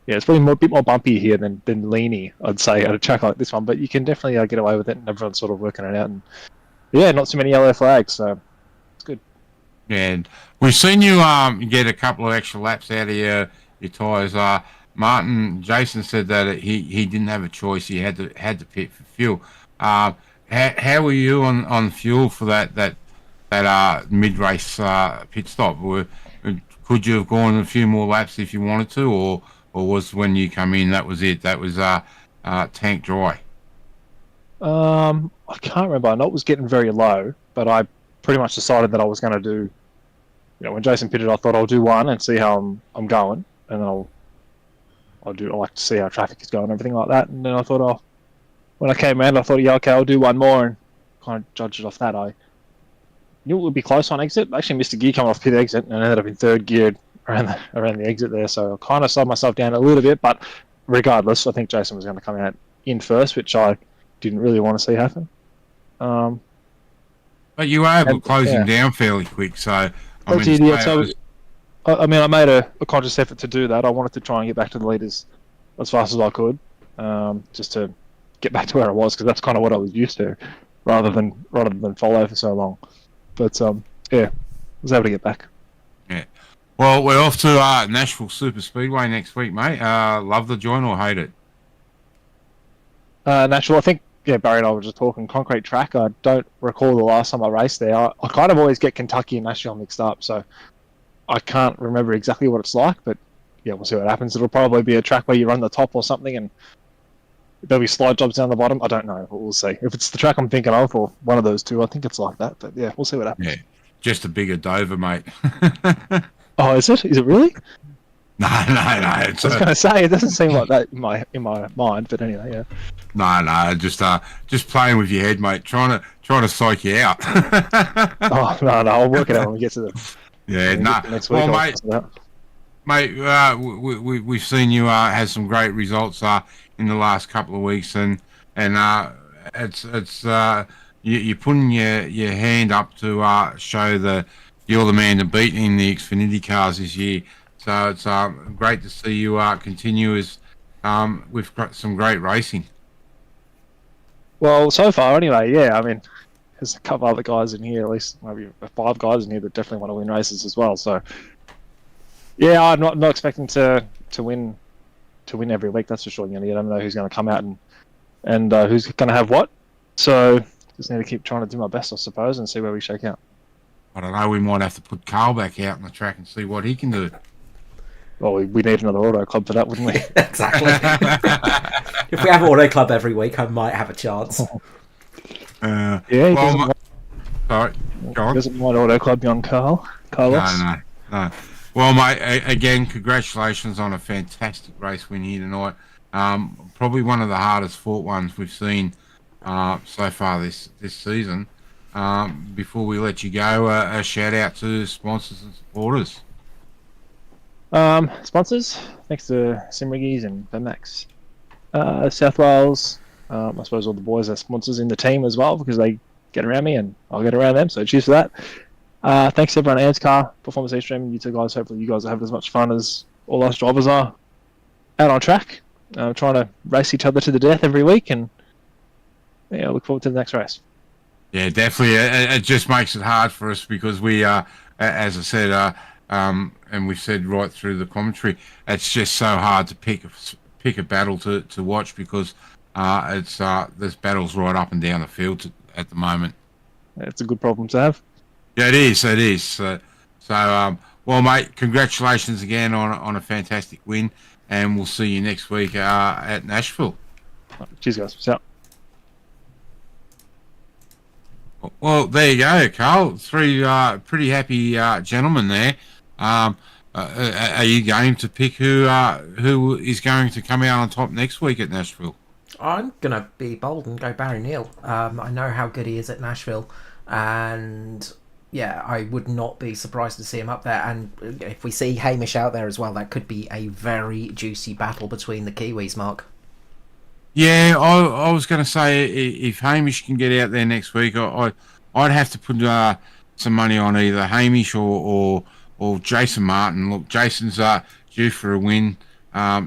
yeah, it's probably a bit more bumpy here than leany, I'd say, at a track like this one. But you can definitely get away with it, and everyone's sort of working it out. And yeah, not too many yellow flags, so it's good. And we've seen you get a couple of extra laps out of your tyres. Jason said that he didn't have a choice. He had to pit for fuel. How were you on fuel for that mid race pit stop? Could you have gone a few more laps if you wanted to, or was when you come in that was it? That was tank dry. I can't remember. I know it was getting very low, but I pretty much decided that I was going to do. When Jason pitted, I thought I'll do one and see how I'm going, and then I like to see how traffic is going and everything like that. And then I thought, when I came around, I thought, yeah, okay, I'll do one more, and kind of judged it off that. I knew it would be close on exit. I actually missed a gear coming off pit exit, and I ended up in third gear around the exit there. So I kind of slowed myself down a little bit, but regardless, I think Jason was going to come out in first, which I didn't really want to see happen. But you were able to close him down fairly quick, so I made a conscious effort to do that. I wanted to try and get back to the leaders as fast as I could, just to get back to where I was, because that's kind of what I was used to, rather than follow for so long. But I was able to get back. Yeah. Well, we're off to Nashville Super Speedway next week, mate. Love the joint or hate it? Nashville, I think. Yeah, Barry and I were just talking concrete track. I don't recall the last time I raced there. I kind of always get Kentucky and Nashville mixed up, so I can't remember exactly what it's like. But yeah, we'll see what happens. It'll probably be a track where you run the top or something, and there'll be slide jobs down the bottom. I don't know, but we'll see. If it's the track I'm thinking of, or one of those two, I think it's like that. But yeah, we'll see what happens. Yeah, just a bigger Dover, mate. Oh, is it? Is it really? No. I was going to say, it doesn't seem like that in my mind, but anyway, yeah. No, just playing with your head, mate. Trying to psych you out. Oh no, I'll work it out when we get to the next week. Well, mate, we've seen you have some great results in the last couple of weeks, and it's you're putting your hand up to show you're the man to beat in the X-Finity cars this year. So it's great to see you continue with some great racing. Well, so far anyway, yeah. I mean, there's a couple other guys in here, at least maybe 5 guys in here that definitely want to win races as well. So yeah, I'm not expecting to win every week. That's for sure. You never know who's going to come out and who's going to have what. So just need to keep trying to do my best, I suppose, and see where we shake out. I don't know. We might have to put Carl back out on the track and see what he can do. Well, we need another auto club for that, wouldn't we? Exactly. If we have auto club every week, I might have a chance. Yeah, he doesn't sorry, go on. Doesn't want auto club beyond Carlos. No. Well, mate, again, congratulations on a fantastic race win here tonight. Probably one of the hardest fought ones we've seen so far this season. Before we let you go, a shout out to sponsors and supporters. Sponsors, thanks to Simriggies and Benmax. South Wales, I suppose all the boys are sponsors in the team as well, because they get around me and I'll get around them, so cheers for that. Thanks to everyone at ANZCAR, Performance Extreme, you two guys. Hopefully you guys are having as much fun as all us drivers are out on track, trying to race each other to the death every week, and yeah, I look forward to the next race. Yeah, definitely. It just makes it hard for us because we are, as I said, and we've said right through the commentary, it's just so hard to pick a battle to watch because there's battles right up and down the field at the moment. It's a good problem to have. Yeah, it is. So, well, mate, congratulations again on a fantastic win, and we'll see you next week at Nashville. Cheers, guys. See ya. Well, there you go, Carl. 3 pretty happy gentlemen there. Are you going to pick who is going to come out on top next week at Nashville? I'm going to be bold and go Barry Neal. I know how good he is at Nashville, and yeah, I would not be surprised to see him up there. And if we see Hamish out there as well, that could be a very juicy battle between the Kiwis, Mark. Yeah, I was going to say if Hamish can get out there next week, I'd have to put some money on either Hamish or Jason Martin. Look, Jason's due for a win,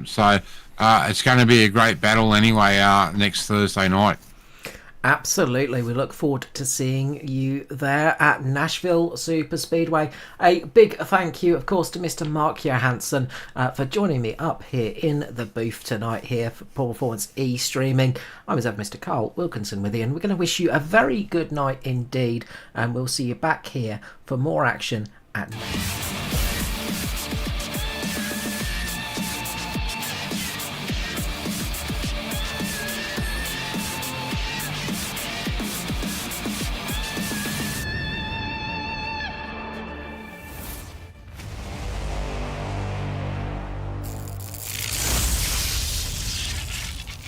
so it's going to be a great battle anyway next Thursday night. Absolutely. We look forward to seeing you there at Nashville Super Speedway. A big thank you, of course, to Mr. Mark Johansson for joining me up here in the booth tonight here for Performance E Streaming. I was Mr. Carl Wilkinson with you, and we're going to wish you a very good night indeed, and we'll see you back here for more action at next.